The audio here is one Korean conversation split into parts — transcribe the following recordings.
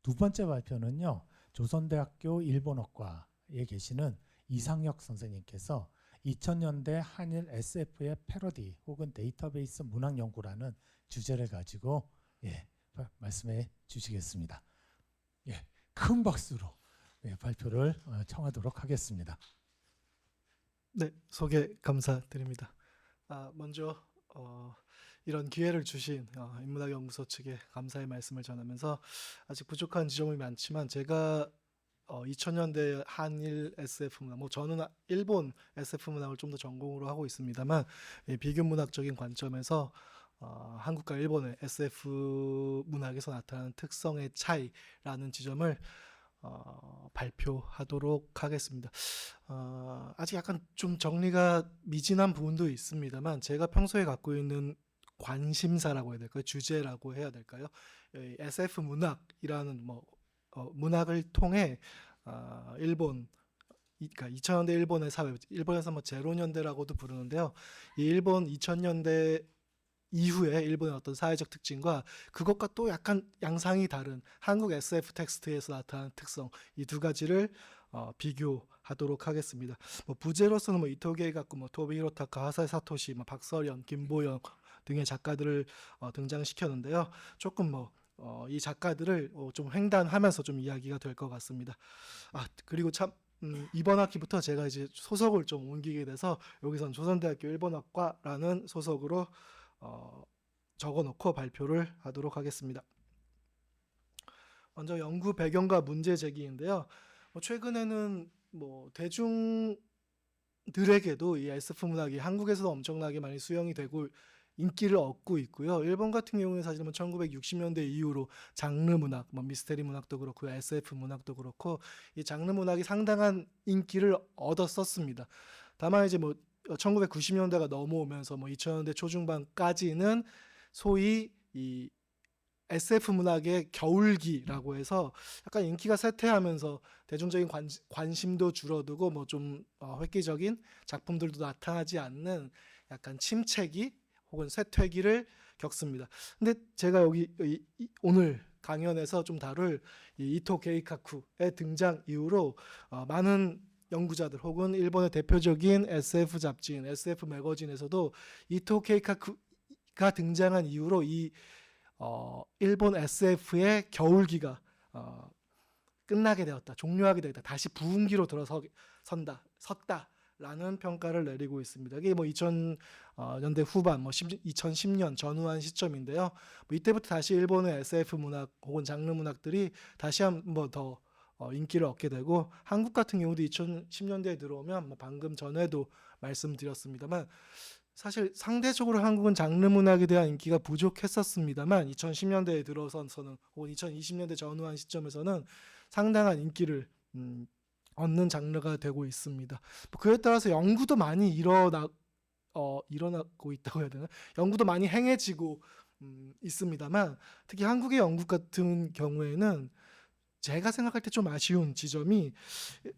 두 번째 발표는요. 조선대학교 일본어과에 계시는 이상혁 선생님께서 2000년대 한일 SF의 패러디 혹은 데이터베이스 문학 연구라는 주제를 가지고 말씀해 주시겠습니다. 큰 박수로 발표를 청하도록 하겠습니다. 네, 소개 감사드립니다. 먼저 이런 기회를 주신 인문학연구소 측에 감사의 말씀을 전하면서 아직 부족한 지점이 많지만 제가 2000년대 한일 SF 문학, 저는 일본 SF 문학을 좀 더 전공으로 하고 있습니다만 비교 문학적인 관점에서 한국과 일본의 SF 문학에서 나타나는 특성의 차이라는 지점을 발표하도록 하겠습니다. 아직 약간 좀 정리가 미진한 부분도 있습니다만 제가 평소에 갖고 있는 관심사라고 해야 될까요? 주제라고 해야 될까요? SF 문학이라는 문학을 통해 일본, 그러니까 2000년대 일본의 사회, 일본에서 제로년대라고도 부르는데요. 이 일본 2000년대 이후에 일본의 어떤 사회적 특징과 그것과 또 약간 양상이 다른 한국 SF 텍스트에서 나타나는 특성, 이 두 가지를 비교하도록 하겠습니다. 부제로서는 이토게이 가쿠, 토비 히로타카, 하사이 사토시, 박서련, 김보영 등의 작가들을 등장시켰는데요. 조금 이 작가들을 좀 횡단하면서 좀 이야기가 될 것 같습니다. 그리고 참 이번 학기부터 제가 이제 소속을 좀 옮기게 돼서 여기선 조선대학교 일본학과라는 소속으로 적어놓고 발표를 하도록 하겠습니다. 먼저 연구 배경과 문제 제기인데요. 최근에는 대중들에게도 이 SF 문학이 한국에서도 엄청나게 많이 수용이 되고 인기를 얻고 있고요. 일본 같은 경우는 사실 1960년대 이후로 장르 문학, 미스테리 문학도 그렇고 SF 문학도 그렇고 이 장르 문학이 상당한 인기를 얻었었습니다. 다만 이제 1990년대가 넘어오면서 2000년대 초중반까지는 소위 이 SF 문학의 겨울기라고 해서 약간 인기가 쇠퇴하면서 대중적인 관심도 줄어들고 좀 획기적인 작품들도 나타나지 않는 약간 침체기 혹은 쇠퇴기를 겪습니다. 근데 제가 여기 오늘 강연에서 좀 다룰 이 이토 게이카쿠의 등장 이후로 많은 연구자들 혹은 일본의 대표적인 SF 잡지인 SF 매거진에서도 이토 케이카쿠가 등장한 이후로 이 일본 SF의 겨울기가 끝나게 되었다, 종료하게 되었다, 다시 부흥기로 섰다라는 평가를 내리고 있습니다. 이게 2000년대 후반, 2010년 전후한 시점인데요. 이때부터 다시 일본의 SF 문학 혹은 장르 문학들이 다시 한번 더 인기를 얻게 되고 한국 같은 경우도 2010년대에 들어오면 방금 전에도 말씀드렸습니다만 사실 상대적으로 한국은 장르 문학에 대한 인기가 부족했었습니다만 2010년대에 들어서는 혹은 2020년대 전후한 시점에서는 상당한 인기를 얻는 장르가 되고 있습니다. 그에 따라서 연구도 많이 일어나고 있다고 해야 되나? 연구도 많이 행해지고 있습니다만 특히 한국의 연구 같은 경우에는 제가 생각할 때 좀 아쉬운 지점이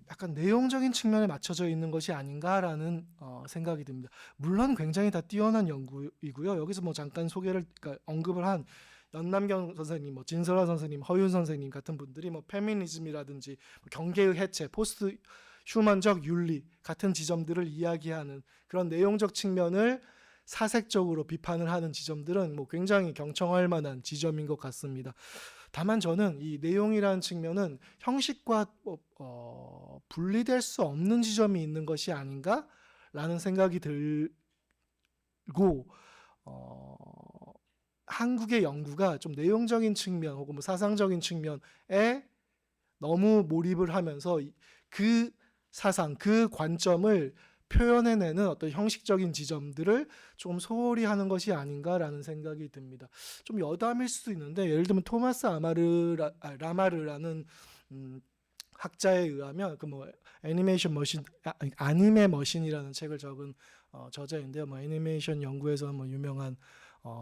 약간 내용적인 측면에 맞춰져 있는 것이 아닌가라는 생각이 듭니다. 물론 굉장히 다 뛰어난 연구이고요. 여기서 잠깐 그러니까 언급을 한 연남경 선생님, 진설아 선생님, 허윤 선생님 같은 분들이 페미니즘이라든지 경계의 해체, 포스트 휴먼적 윤리 같은 지점들을 이야기하는 그런 내용적 측면을 사색적으로 비판을 하는 지점들은 굉장히 경청할 만한 지점인 것 같습니다. 다만 저는 이 내용이라는 측면은 형식과 분리될 수 없는 지점이 있는 것이 아닌가라는 생각이 들고 한국의 연구가 좀 내용적인 측면 혹은 사상적인 측면에 너무 몰입을 하면서 그 사상, 그 관점을 표현해내는 어떤 형식적인 지점들을 좀 소홀히 하는 것이 아닌가라는 생각이 듭니다. 좀 여담일 수도 있는데 예를 들면 토마스 라마르라는 학자에 의하면 아니메 머신이라는 책을 적은 저자인데요. 애니메이션 연구에서는 유명한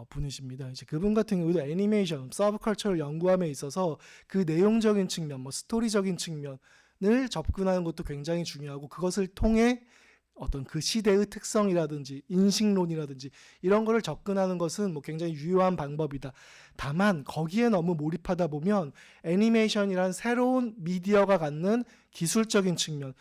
분이십니다. 이제 그분 같은 경우도 애니메이션, 서브컬처를 연구함에 있어서 그 내용적인 측면, 스토리적인 측면을 접근하는 것도 굉장히 중요하고 그것을 통해 어떤 그 시대의 특성이라든지 인식론이라든지 이런 거를 접근하는 것은 뭐 굉장히 유효한 방법이다. 다만 거기에 너무 몰입하다 보면 애니메이션이란 새로운 미디어가 갖는 기술적인 측면,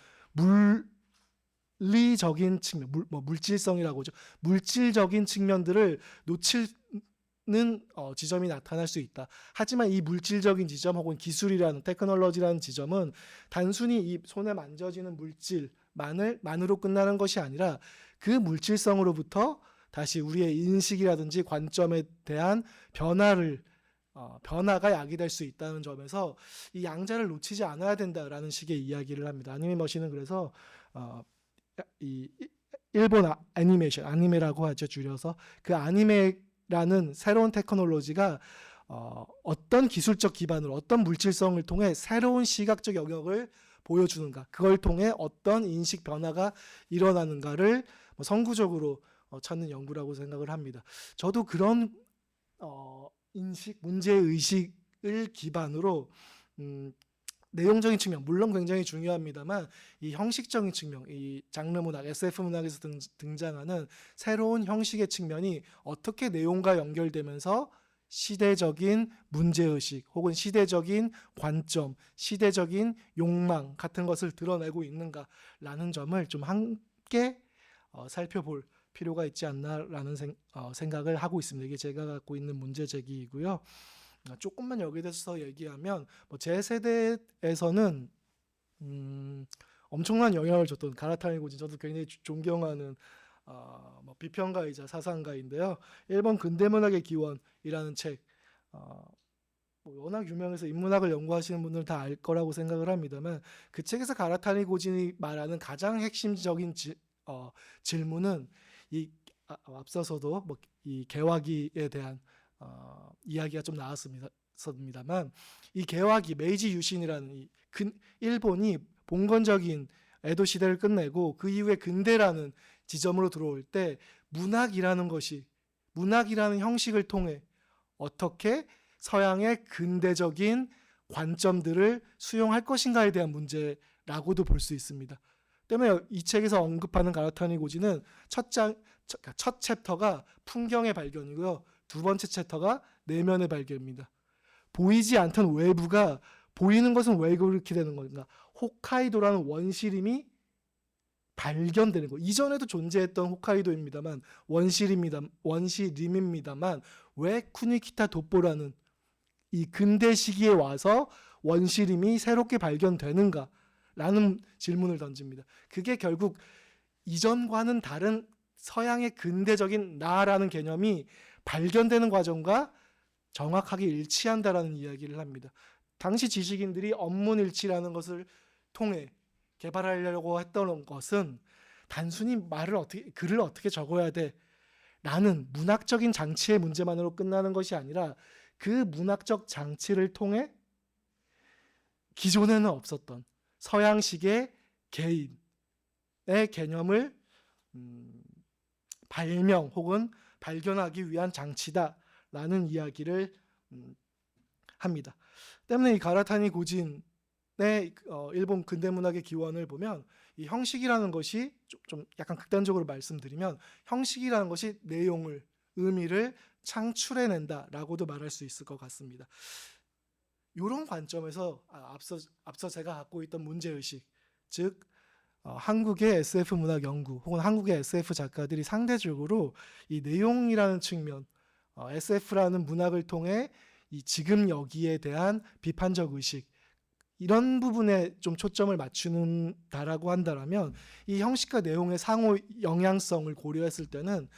물리적인 측면, 물질성이라고 하죠. 물질적인 측면들을 놓치는 지점이 나타날 수 있다. 하지만 이 물질적인 지점 혹은 기술이라는 테크놀로지라는 지점은 단순히 이 손에 만져지는 물질만으로 끝나는 것이 아니라 그 물질성으로부터 다시 우리의 인식이라든지 관점에 대한 변화가 야기될 수 있다는 점에서 이 양자를 놓치지 않아야 된다라는 식의 이야기를 합니다. 아니메머신은 그래서 이 일본 애니메이션, 아니메라고 하죠, 줄여서. 그 아니메라는 새로운 테크놀로지가 어떤 기술적 기반으로 어떤 물질성을 통해 새로운 시각적 영역을 보여주는가, 그걸 통해 어떤 인식 변화가 일어나는가를 선구적으로 찾는 연구라고 생각을 합니다. 저도 그런 인식, 문제의식을 기반으로 내용적인 측면, 물론 굉장히 중요합니다만 이 형식적인 측면, 이 장르 문학, SF 문학에서 등장하는 새로운 형식의 측면이 어떻게 내용과 연결되면서 시대적인 문제의식 혹은 시대적인 관점, 시대적인 욕망 같은 것을 드러내고 있는가라는 점을 좀 함께 살펴볼 필요가 있지 않나라는 생각을 하고 있습니다. 이게 제가 갖고 있는 문제 제기이고요. 조금만 여기에 대해서 얘기하면 제 세대에서는 엄청난 영향을 줬던 가라타니 고진, 저도 굉장히 존경하는 비평가이자 사상가인데요. 일본 근대문학의 기원이라는 책, 워낙 유명해서 인문학을 연구하시는 분들은 다 알 거라고 생각을 합니다만, 그 책에서 가라타니 고진이 말하는 가장 핵심적인 질문은 앞서서도 이 개화기에 대한 이야기가 좀 나왔습니다만, 이 개화기 메이지 유신이라는 일본이 봉건적인 에도 시대를 끝내고 그 이후에 근대라는 지점으로 들어올 때 문학이라는 형식을 통해 어떻게 서양의 근대적인 관점들을 수용할 것인가에 대한 문제라고도 볼 수 있습니다. 때문에 이 책에서 언급하는 가라타니 고지는 첫 챕터가 풍경의 발견이고요. 두 번째 챕터가 내면의 발견입니다. 보이지 않던 외부가 보이는 것은 왜 그렇게 되는 건가? 홋카이도라는 원시림이 발견되는 거. 이전에도 존재했던 홋카이도입니다만 원시림입니다만 왜 쿠니키타 돋보라는 이 근대 시기에 와서 원시림이 새롭게 발견되는가? 라는 질문을 던집니다. 그게 결국 이전과는 다른 서양의 근대적인 나라는 개념이 발견되는 과정과 정확하게 일치한다라는 이야기를 합니다. 당시 지식인들이 언문일치라는 것을 통해 개발하려고 했던 것은 단순히 글을 어떻게 적어야 돼 라는 문학적인 장치의 문제만으로 끝나는 것이 아니라 그 문학적 장치를 통해 기존에는 없었던 서양식의 개인의 개념을 발명 혹은 발견하기 위한 장치다라는 이야기를 합니다. 때문에 이 가라타니 고진의 일본 근대문학의 기원을 보면 이 형식이라는 것이 좀 약간 극단적으로 말씀드리면 형식이라는 것이 내용을, 의미를 창출해낸다라고도 말할 수 있을 것 같습니다. 이런 관점에서 앞서 제가 갖고 있던 문제의식, 즉 한국의 SF 문학 연구 혹은 한국의 SF 작가들이 상대적으로 이 내용이라는 측면, SF라는 문학을 통해 이 지금 여기에 대한 비판적 의식, 이런 부분에 좀 초점을 맞추는다라고 한다면 이 형식과 내용의 상호 영향성을 고려했을 때는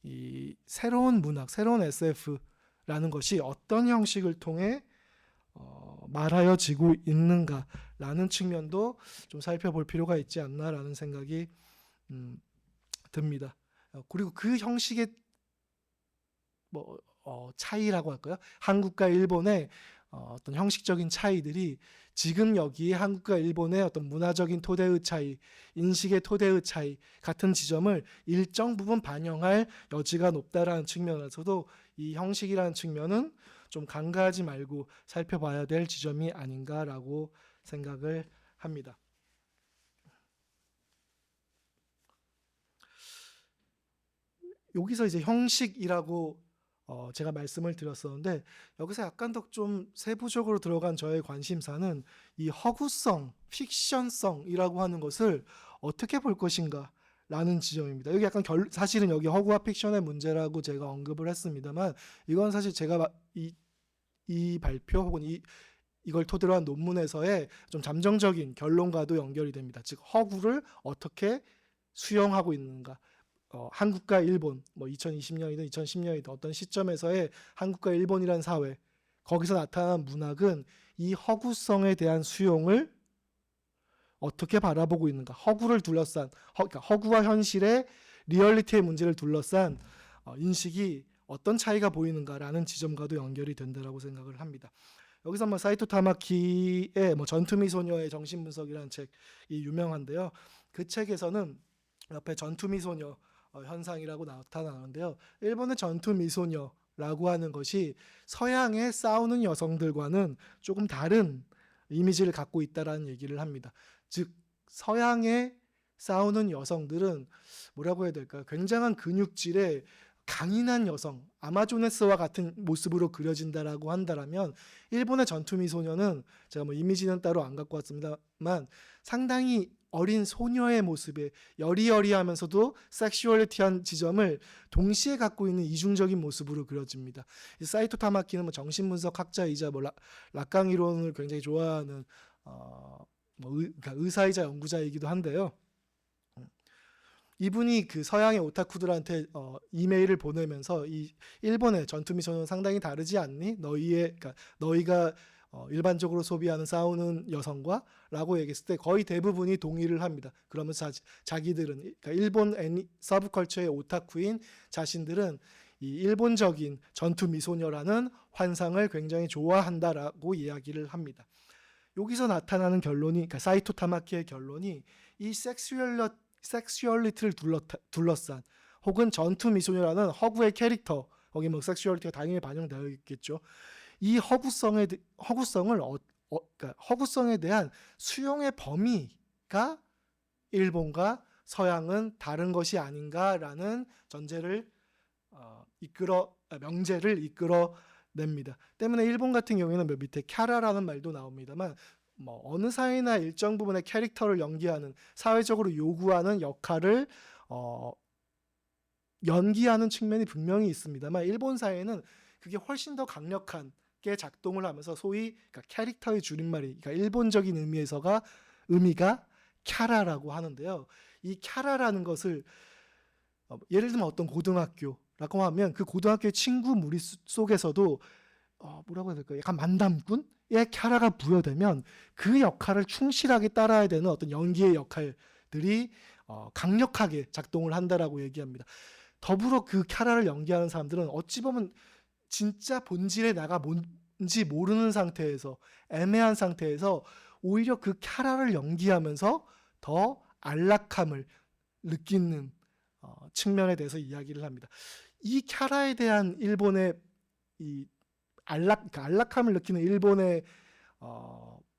이 새로운 문학, 새로운 SF라는 것이 어떤 형식을 통해 말하여지고 있는가라는 측면도 좀 살펴볼 필요가 있지 않나라는 생각이 듭니다. 그리고 그 형식의 차이라고 할까요? 한국과 일본의 어떤 형식적인 차이들이 지금 여기에 한국과 일본의 어떤 문화적인 토대의 차이, 인식의 토대의 차이 같은 지점을 일정 부분 반영할 여지가 높다라는 측면에서도 이 형식이라는 측면은 좀 간과하지 말고 살펴봐야 될 지점이 아닌가라고 생각을 합니다. 여기서 이제 형식이라고 제가 말씀을 드렸었는데 여기서 약간 더 좀 세부적으로 들어간 저의 관심사는 이 허구성, 픽션성이라고 하는 것을 어떻게 볼 것인가라는 지점입니다. 여기 약간 사실은 여기 허구와 픽션의 문제라고 제가 언급을 했습니다만 이건 사실 제가 이 발표 혹은 이걸 토대로 한 논문에서의 좀 잠정적인 결론과도 연결이 됩니다. 즉 허구를 어떻게 수용하고 있는가. 한국과 일본, 뭐 2020년이든 2010년이든 어떤 시점에서의 한국과 일본이라는 사회, 거기서 나타난 문학은 이 허구성에 대한 수용을 어떻게 바라보고 있는가. 허구를 둘러싼, 그러니까 허구와 현실의 리얼리티의 문제를 둘러싼 인식이 어떤 차이가 보이는가라는 지점과도 연결이 된다라고 생각을 합니다. 여기서 뭐 사이토 타마키의 뭐 전투미 소녀의 정신 분석이라는 책이 유명한데요. 그 책에서는 옆에 전투미 소녀 현상이라고 나타나는데요. 일본의 전투미 소녀라고 하는 것이 서양의 싸우는 여성들과는 조금 다른 이미지를 갖고 있다라는 얘기를 합니다. 즉 서양의 싸우는 여성들은 뭐라고 해야 될까요? 굉장한 근육질의 강인한 여성, 아마조네스와 같은 모습으로 그려진다라고 한다라면 일본의 전투미 소녀는 제가 뭐 이미지는 따로 안 갖고 왔습니다만 상당히 어린 소녀의 모습에 여리여리하면서도 섹슈얼리티한 지점을 동시에 갖고 있는 이중적인 모습으로 그려집니다. 사이토 타마키는 뭐 정신분석 학자이자 뭐 락강 이론을 굉장히 좋아하는 그러니까 의사이자 연구자이기도 한데요. 이분이 그 서양의 오타쿠들한테 이메일을 보내면서 이 일본의 전투미 소녀는 상당히 다르지 않니? 그러니까 너희가 일반적으로 소비하는 싸우는 여성과 라고 얘기했을 때 거의 대부분이 동의를 합니다. 그러면서 자기들은 그러니까 일본 서브컬처의 오타쿠인 자신들은 이 일본적인 전투 미소녀라는 환상을 굉장히 좋아한다라고 이야기를 합니다. 여기서 나타나는 결론이, 그러니까 사이토 타마키의 결론이 이 섹슈얼리티를 둘러싼 혹은 전투 미소녀라는 허구의 캐릭터, 거기 뭐 섹슈얼리티가 당연히 반영되어 있겠죠. 이 허구성을 그러니까 허구성에 대한 수용의 범위가 일본과 서양은 다른 것이 아닌가라는 명제를 이끌어냅니다. 때문에 일본 같은 경우에는 밑에 캬라라는 말도 나옵니다만 뭐 어느 사회나 일정 부분의 캐릭터를 연기하는 사회적으로 요구하는 역할을 연기하는 측면이 분명히 있습니다만 일본 사회는 그게 훨씬 더 강력하게 작동을 하면서 소위 그러니까 캐릭터의 줄임말이 그러니까 일본적인 의미가 캬라라고 하는데요. 이 캬라라는 것을 예를 들면 어떤 고등학교라고 하면 그 고등학교의 친구 무리 속에서도 뭐라고 해야 될까요? 약간 만담꾼의 캬라가 부여되면 그 역할을 충실하게 따라야 되는 어떤 연기의 역할들이 강력하게 작동을 한다라고 얘기합니다. 더불어 그 캬라를 연기하는 사람들은 어찌 보면 진짜 본질에 나가 뭔지 모르는 상태에서 애매한 상태에서 오히려 그 캬라를 연기하면서 더 안락함을 느끼는 측면에 대해서 이야기를 합니다. 이 캬라에 대한 일본의 이 안락함을 느끼는 일본의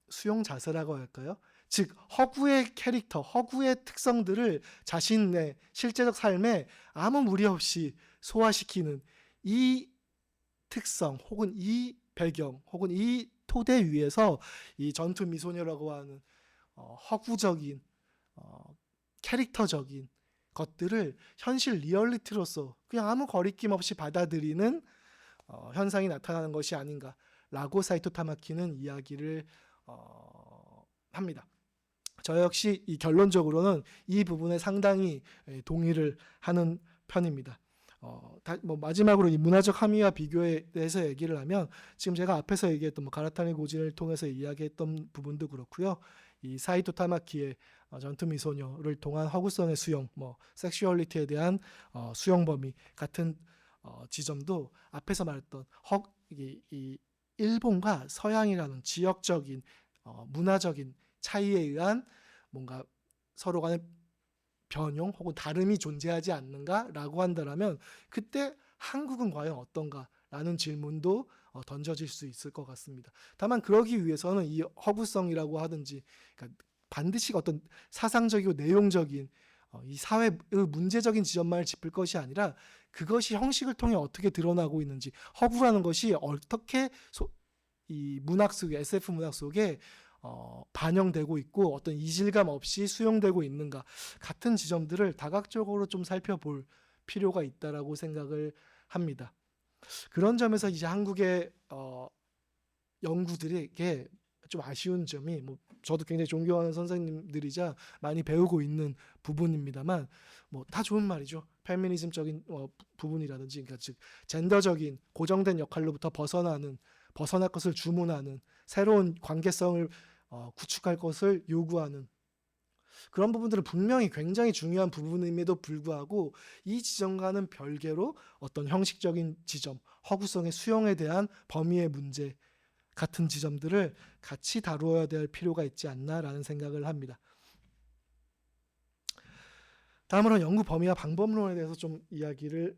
수용 자세라고 할까요? 즉 허구의 캐릭터, 허구의 특성들을 자신의 실제적 삶에 아무 무리 없이 소화시키는 이 특성 혹은 이 배경 혹은 이 토대 위에서 이 전투 미소녀라고 하는 허구적인 캐릭터적인 것들을 현실 리얼리티로서 그냥 아무 거리낌 없이 받아들이는 현상이 나타나는 것이 아닌가라고 사이토 타마키는 이야기를 합니다. 저 역시 이 결론적으로는 이 부분에 상당히 동의를 하는 편입니다. 뭐 마지막으로 이 문화적 함의와 비교에 대해서 얘기를 하면 지금 제가 앞에서 얘기했던 뭐 가라타니 고진을 통해서 이야기했던 부분도 그렇고요. 이 사이토 타마키의 전투 미소녀를 통한 허구성의 수용, 뭐 섹슈얼리티에 대한 수용 범위 같은 지점도 앞에서 말했던 이 일본과 서양이라는 지역적인 문화적인 차이에 의한 뭔가 서로 간의 변형 혹은 다름이 존재하지 않는가라고 한다면 그때 한국은 과연 어떤가라는 질문도 던져질 수 있을 것 같습니다. 다만 그러기 위해서는 이 허구성이라고 하든지 그러니까 반드시 어떤 사상적이고 내용적인 이 사회의 문제적인 지점만을 짚을 것이 아니라 그것이 형식을 통해 어떻게 드러나고 있는지, 허구라는 것이 어떻게 이 문학 속에, SF 문학 속에 반영되고 있고 어떤 이질감 없이 수용되고 있는가 같은 지점들을 다각적으로 좀 살펴볼 필요가 있다라고 생각을 합니다. 그런 점에서 이제 한국의 연구들에게 좀 아쉬운 점이, 뭐 저도 굉장히 존경하는 선생님들이자 많이 배우고 있는 부분입니다만, 뭐 다 좋은 말이죠. 페미니즘적인 부분이라든지, 그러니까 즉 젠더적인 고정된 역할로부터 벗어날 것을 주문하는, 새로운 관계성을 구축할 것을 요구하는 그런 부분들은 분명히 굉장히 중요한 부분임에도 불구하고 이 지점과는 별개로 어떤 형식적인 지점, 허구성의 수용에 대한 범위의 문제 같은 지점들을 같이 다루어야 될 필요가 있지 않나라는 생각을 합니다. 다음으로 연구 범위와 방법론에 대해서 좀 이야기를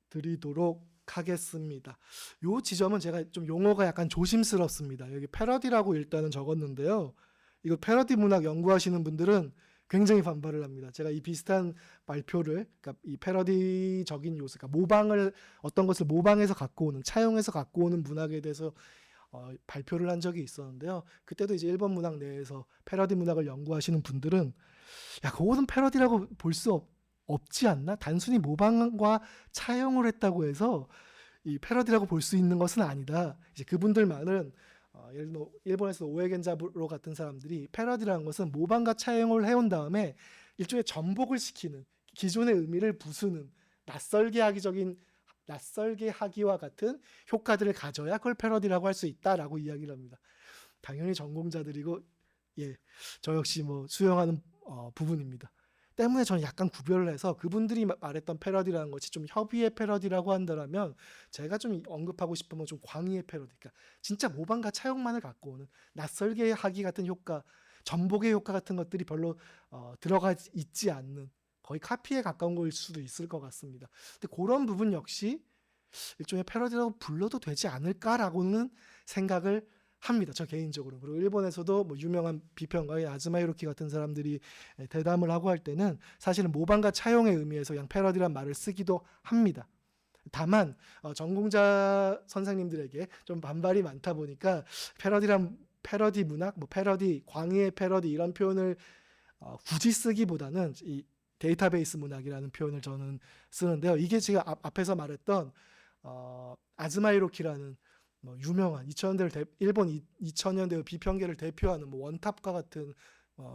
드리도록 하겠습니다. 요 지점은 제가 좀 용어가 약간 조심스럽습니다. 여기 패러디라고 일단은 적었는데요. 이거 패러디 문학 연구하시는 분들은 굉장히 반발을 합니다. 제가 이 비슷한 발표를, 그러니까 이 패러디적인 요소, 그러니까 어떤 것을 모방해서 갖고 오는, 차용해서 갖고 오는 문학에 대해서 발표를 한 적이 있었는데요. 그때도 이제 일본 문학 내에서 패러디 문학을 연구하시는 분들은 야, 그거는 패러디라고 볼 수 없지 않나? 단순히 모방과 차용을 했다고 해서 이 패러디라고 볼 수 있는 것은 아니다. 이제 그분들만은 예를 들어 일본에서 오에겐자부로 같은 사람들이 패러디라는 것은 모방과 차용을 해온 다음에 일종의 전복을 시키는, 기존의 의미를 부수는, 낯설게 하기와 같은 효과들을 가져야 그걸 패러디라고 할 수 있다라고 이야기를 합니다. 당연히 전공자들이고 저 역시 뭐 수용하는 부분입니다. 때문에 저는 약간 구별을 해서 그분들이 말했던 패러디라는 것이 좀 협의의 패러디라고 한다면, 제가 좀 언급하고 싶은 건 좀 광의의 패러디, 그러니까 진짜 모방과 차용만을 갖고 오는 낯설게 하기 같은 효과, 전복의 효과 같은 것들이 별로 들어가 있지 않는, 거의 카피에 가까운 걸 수도 있을 것 같습니다. 근데 그런 부분 역시 일종의 패러디라고 불러도 되지 않을까라고는 생각을 합니다. 저 개인적으로. 그리고 일본에서도 뭐 유명한 비평가의 아즈마 히로키 같은 사람들이 대담을 하고 할 때는 사실은 모방과 차용의 의미에서 그냥 패러디란 말을 쓰기도 합니다. 다만 전공자 선생님들에게 좀 반발이 많다 보니까 패러디 문학, 뭐 패러디, 광의의 패러디 이런 표현을 굳이 쓰기보다는 이 데이터베이스 문학이라는 표현을 저는 쓰는데요. 이게 제가 앞에서 말했던 아즈마 히로키라는 뭐 유명한 일본 2000년대 비평계를 대표하는 뭐 원탑과 같은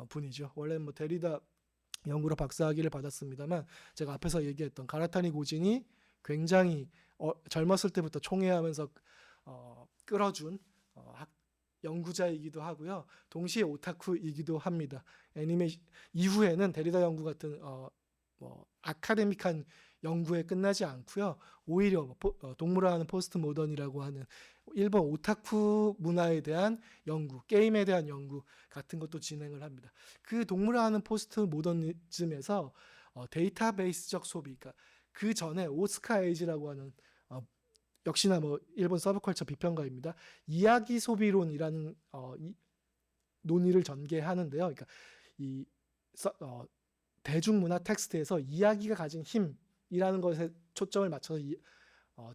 분이죠. 원래 뭐 데리다 연구로 박사학위를 받았습니다만, 제가 앞에서 얘기했던 가라타니 고진이 굉장히 젊었을 때부터 총애하면서 끌어준 연구자이기도 하고요. 동시에 오타쿠이기도 합니다. 이후에는 데리다 연구 같은 뭐 아카데믹한 연구에 끝나지 않고요. 오히려 동물화하는 포스트 모던이라고 하는 일본 오타쿠 문화에 대한 연구, 게임에 대한 연구 같은 것도 진행을 합니다. 그 동물화하는 포스트 모더니즘에서 데이터베이스적 소비, 그러니까 그 전에 오스카 에이지라고 하는 역시나 뭐 일본 서브컬처 비평가입니다. 이야기 소비론이라는 논의를 전개하는데요. 그러니까 이 대중문화 텍스트에서 이야기가 가진 힘이라는 것에 초점을 맞춰서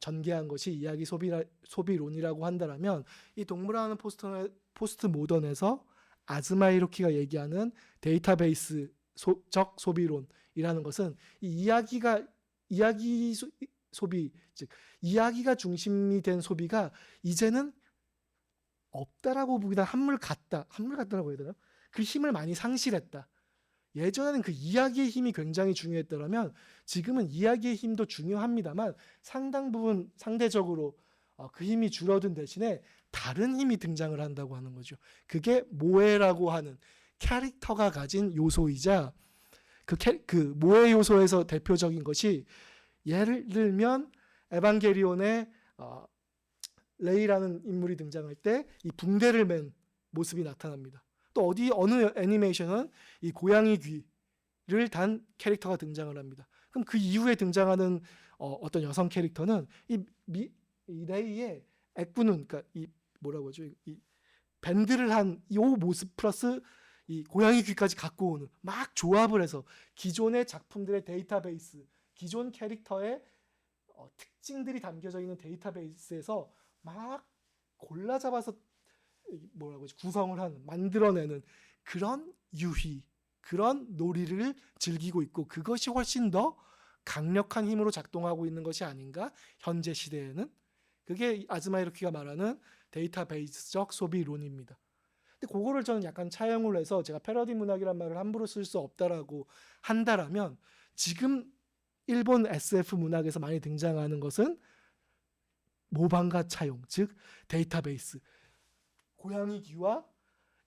전개한 것이 이야기 소비론이라고 한다면, 이 동물화하는 포스트 모던에서 아즈마 히로키가 얘기하는 데이터베이스적 소비론이라는 것은 이 이야기 소비, 즉 이야기가 중심이 된 소비가 이제는 없다라고 보기보다 한물 같다라고 해야 되나? 그 힘을 많이 상실했다. 예전에는 그 이야기의 힘이 굉장히 중요했더라면 지금은 이야기의 힘도 중요합니다만 상당 부분 상대적으로 그 힘이 줄어든 대신에 다른 힘이 등장을 한다고 하는 거죠. 그게 모에라고 하는 캐릭터가 가진 요소이자, 그 모에 요소에서 대표적인 것이, 예를 들면 에반게리온의 레이라는 인물이 등장할 때 이 붕대를 맨 모습이 나타납니다. 또 어느 애니메이션은 이 고양이 귀를 단 캐릭터가 등장을 합니다. 그럼 그 이후에 등장하는 어떤 여성 캐릭터는 이 레이의 액부눈, 그러니까 이 뭐라고 하죠? 이 밴드를 한 이 모습 플러스 이 고양이 귀까지 갖고 오는, 막 조합을 해서 기존의 작품들의 데이터베이스, 기존 캐릭터의 특징들이 담겨져 있는 데이터베이스에서 막 골라 잡아서 뭐라고 하지? 구성을 하는, 만들어내는 그런 유희, 그런 놀이를 즐기고 있고 그것이 훨씬 더 강력한 힘으로 작동하고 있는 것이 아닌가? 현재 시대에는 그게 아즈마 히로키가 말하는 데이터베이스적 소비론입니다. 근데 그거를 저는 약간 차용을 해서 제가 패러디 문학이란 말을 함부로 쓸 수 없다라고 한다라면 지금 일본 SF 문학에서 많이 등장하는 것은 모방과 차용, 즉 데이터베이스, 고양이 귀와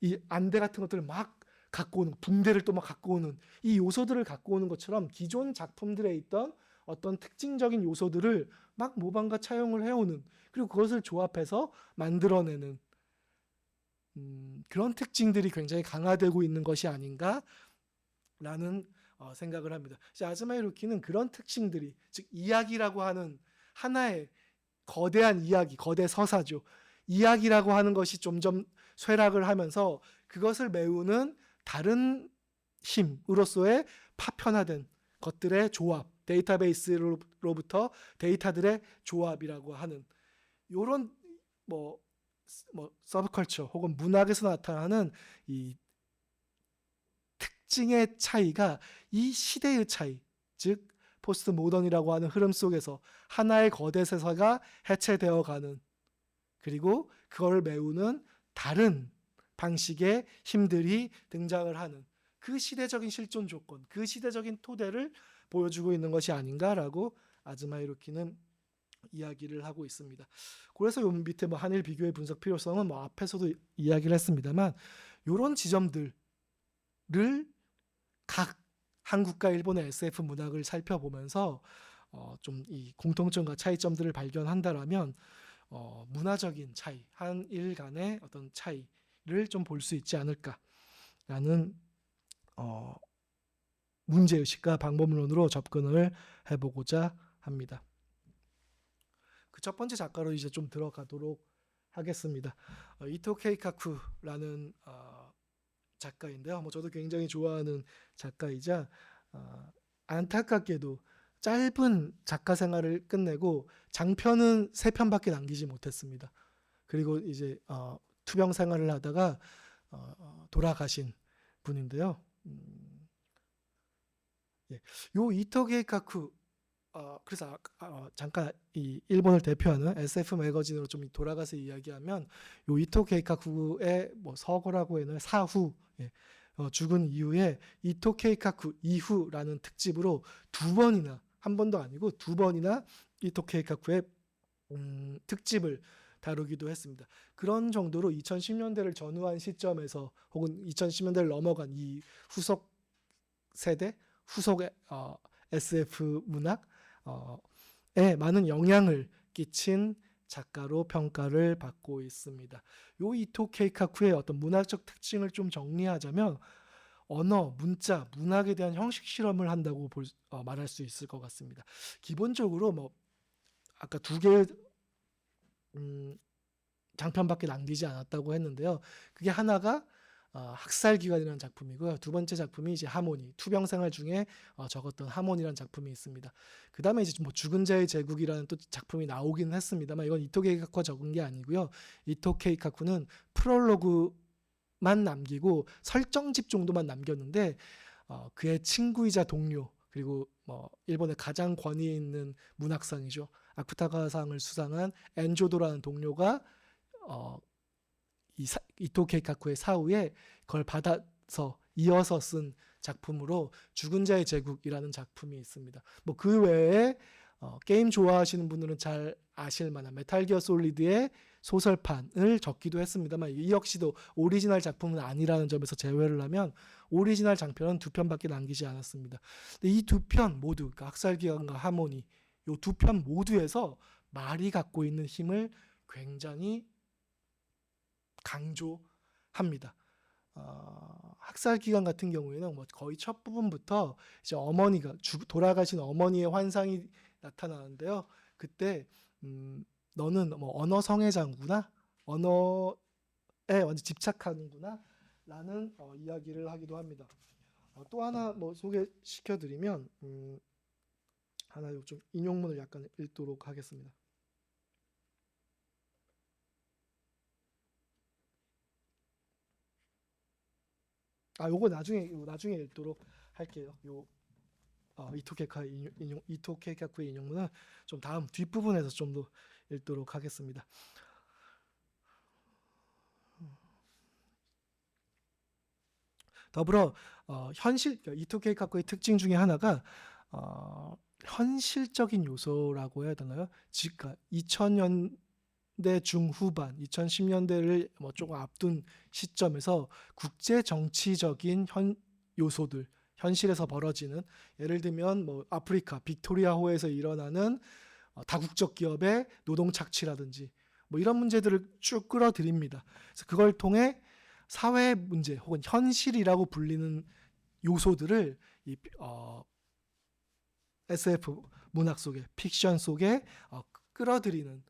이 안대 같은 것들을 막 갖고 오는, 붕대를 또 막 갖고 오는 이 요소들을 갖고 오는 것처럼 기존 작품들에 있던 어떤 특징적인 요소들을 막 모방과 차용을 해오는, 그리고 그것을 조합해서 만들어내는 그런 특징들이 굉장히 강화되고 있는 것이 아닌가라는 생각을 합니다. 아즈마 히로키는 그런 특징들이, 즉 이야기라고 하는 하나의 거대한 이야기, 거대 서사죠. 이야기라고 하는 것이 점점 쇠락을 하면서 그것을 메우는 다른 힘으로서의 파편화된 것들의 조합, 데이터베이스로부터 데이터들의 조합이라고 하는 이런 서브컬처 혹은 문학에서 나타나는 이 특징의 차이가 이 시대의 차이, 즉 포스트 모던이라고 하는 흐름 속에서 하나의 거대 세사가 해체되어가는, 그리고 그걸 메우는 다른 방식의 힘들이 등장을 하는 그 시대적인 실존 조건, 그 시대적인 토대를 보여주고 있는 것이 아닌가라고 아즈마 히로키는 이야기를 하고 있습니다. 그래서 요 밑에 한일 비교의 분석 필요성은 앞에서도 이야기를 했습니다만 이런 지점들을 각 한국과 일본의 SF 문학을 살펴보면서 좀 이 공통점과 차이점들을 발견한다라면 문화적인 차이, 한일 간의 어떤 차이를 좀 볼 수 있지 않을까라는 문제의식과 방법론으로 접근을 해보고자 합니다. 그 첫 번째 작가로 이제 좀 들어가도록 하겠습니다. 이토 케이카쿠라는 작가인데요. 저도 굉장히 좋아하는 작가이자 안타깝게도 짧은 작가 생활을 끝내고 장편은 3편밖에 남기지 못했습니다. 그리고 이제 투병 생활을 하다가 돌아가신 분인데요. 요 이토 케이카쿠, 그래서 잠깐 이 일본을 대표하는 SF 매거진으로 좀 돌아가서 이야기하면 요 이토 케이카쿠의 서거라고 해야 하나, 사후, 죽은 이후에 이토 케이카쿠 이후라는 특집으로 2번이나, 한 번도 아니고 2번이나 이토 케이카쿠의 특집을 다루기도 했습니다. 그런 정도로 2010년대를 전후한 시점에서 혹은 2010년대를 넘어간 이 후속 세대, 후속의 SF 문학에 많은 영향을 끼친 작가로 평가를 받고 있습니다. 요 이토 케이카쿠의 어떤 문학적 특징을 좀 정리하자면 언어, 문자, 문학에 대한 형식 실험을 한다고 말할 수 있을 것 같습니다. 기본적으로 아까 2개의 장편밖에 남기지 않았다고 했는데요. 그게 하나가 학살기관이라는 작품이고요. 2번째 작품이 이제 하모니, 투병 생활 중에 적었던 하모니라는 작품이 있습니다. 그 다음에 이제 죽은 자의 제국이라는 또 작품이 나오긴 했습니다만 이건 이토 케이카쿠가 적은 게 아니고요. 이토 케이카쿠는 프롤로그만 남기고 설정집 정도만 남겼는데 그의 친구이자 동료, 그리고 일본의 가장 권위에 있는 문학상이죠. 아쿠타카상을 수상한 엔조도라는 동료가 이토 케이카쿠의 사후에 그걸 받아서 이어서 쓴 작품으로 죽은 자의 제국이라는 작품이 있습니다. 그 외에 게임 좋아하시는 분들은 잘 아실 만한 메탈 기어 솔리드의 소설판을 적기도 했습니다만 이 역시도 오리지널 작품은 아니라는 점에서 제외를 하면 오리지널 장편은 2편밖에 남기지 않았습니다. 이 2편 모두, 그러니까 학살기관과 하모니, 이 2편 모두에서 말이 갖고 있는 힘을 굉장히 강조합니다. 학살기관 같은 경우에는 거의 첫 부분부터 이제 어머니가 돌아가신 어머니의 환상이 나타나는데요. 그때 너는 언어 성애자구나, 언어에 완전 집착하는구나 라는 이야기를 하기도 합니다. 또 하나 소개시켜드리면 하나 좀 인용문을 약간 읽도록 하겠습니다. 요거 나중에 읽도록 할게요. 이토 케이카쿠의 인용문은 좀 다음 뒷부분에서 좀 더 읽도록 하겠습니다. 더불어 이토 케이카쿠의 특징 중에 하나가 현실적인 요소라고 해야 되나요? 즉 2000년대 중후반, 2010년대를 뭐 조금 앞둔 시점에서 국제 정치적인 요소들, 현실에서 벌어지는, 예를 들면 뭐 아프리카 빅토리아호에서 일어나는 다국적 기업의 노동 착취라든지 뭐 이런 문제들을 쭉 끌어들입니다. 그래서 그걸 통해 사회 문제 혹은 현실이라고 불리는 요소들을 SF 문학 속에, 픽션 속에 끌어들이는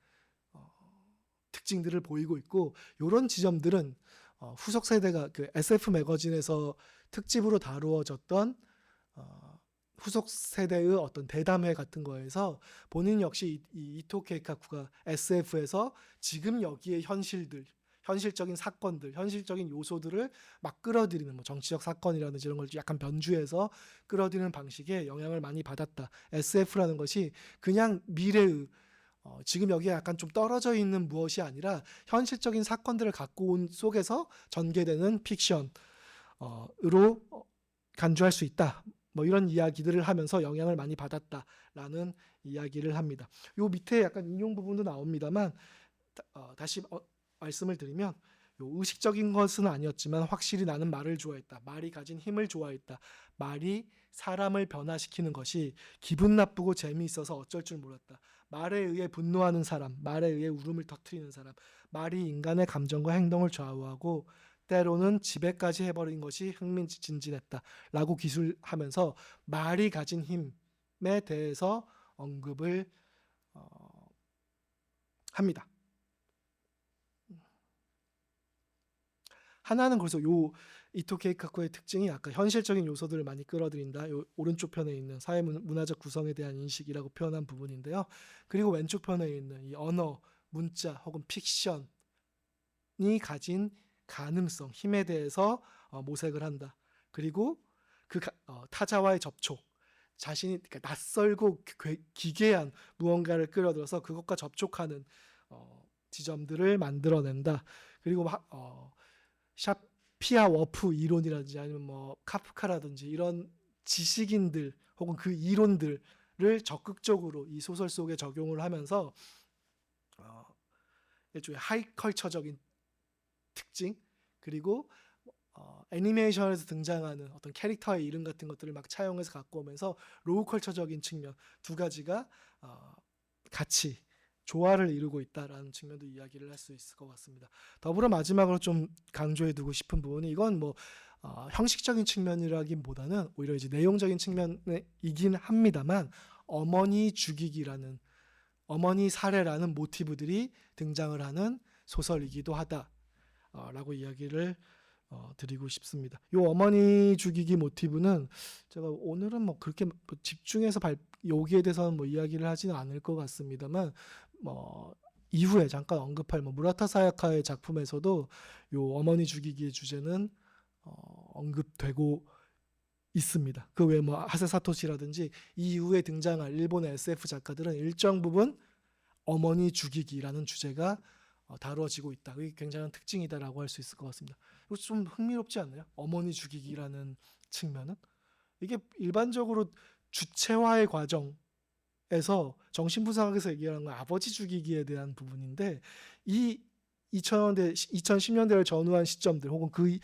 특징들을 보이고 있고, 이런 지점들은 후속 세대가 그 SF 매거진에서 특집으로 다루어졌던 후속 세대의 어떤 대담회 같은 거에서 본인 역시 이토 케이카쿠가 SF에서 지금 여기에 현실적인 사건들, 현실적인 요소들을 막 끌어들이는, 뭐 정치적 사건이라든지 이런 걸 약간 변주해서 끌어들이는 방식에 영향을 많이 받았다. SF라는 것이 그냥 미래의 지금 여기에 약간 좀 떨어져 있는 무엇이 아니라 현실적인 사건들을 갖고 온 속에서 전개되는 픽션으로 간주할 수 있다. 뭐 이런 이야기들을 하면서 영향을 많이 받았다라는 이야기를 합니다. 요 밑에 약간 인용 부분도 나옵니다만 다시 말씀을 드리면 의식적인 것은 아니었지만 확실히 나는 말을 좋아했다. 말이 가진 힘을 좋아했다. 말이 사람을 변화시키는 것이 기분 나쁘고 재미있어서 어쩔 줄 몰랐다. 말에 의해 분노하는 사람, 말에 의해 울음을 터뜨리는 사람, 말이 인간의 감정과 행동을 좌우하고 때로는 지배까지 해버린 것이 흥미진진했다 라고 기술하면서 말이 가진 힘에 대해서 언급을 합니다. 하나는 그래서 이토 케이카쿠의 특징이 아까 현실적인 요소들을 많이 끌어들인다. 오른쪽 편에 있는 사회 문화적 구성에 대한 인식이라고 표현한 부분인데요. 그리고 왼쪽 편에 있는 이 언어, 문자 혹은 픽션이 가진 가능성, 힘에 대해서 모색을 한다. 그리고 타자와의 접촉, 자신이 그러니까 낯설고 기괴한 무언가를 끌어들여서 그것과 접촉하는 지점들을 만들어낸다. 그리고 샤피아 워프 이론이라든지 아니면 뭐 카프카라든지 이런 지식인들 혹은 그 이론들을 적극적으로 이 소설 속에 적용을 하면서 일종의 하이컬처적인 특징, 그리고 애니메이션에서 등장하는 어떤 캐릭터의 이름 같은 것들을 막 차용해서 갖고 오면서 로우컬처적인 측면 두 가지가 같이 조화를 이루고 있다라는 측면도 이야기를 할 수 있을 것 같습니다. 더불어 마지막으로 좀 강조해두고 싶은 부분이, 이건 뭐 형식적인 측면이라기보다는 오히려 이제 내용적인 측면이긴 합니다만, 어머니 죽이기라는, 어머니 살해라는 모티브들이 등장을 하는 소설이기도 하다라고 이야기를 드리고 싶습니다. 이 어머니 죽이기 모티브는 제가 오늘은 뭐 그렇게 집중해서 여기에 대해서는 뭐 이야기를 하지는 않을 것 같습니다만, 뭐 이후에 잠깐 언급할 뭐 무라타 사야카의 작품에서도 이 어머니 죽이기의 주제는 언급되고 있습니다. 그 외에 뭐 하세 사토시라든지 이후에 등장할 일본의 SF 작가들은 일정 부분 어머니 죽이기라는 주제가 다루어지고 있다. 이게 굉장한 특징이다라고 할 수 있을 것 같습니다. 이거 좀 흥미롭지 않나요? 어머니 죽이기라는 측면은 이게 일반적으로 주체화의 과정에서 정신분석학에서 얘기하는 건 아버지 죽이기에 대한 부분인데, 이 2010년대를 전후한 시점들 혹은 그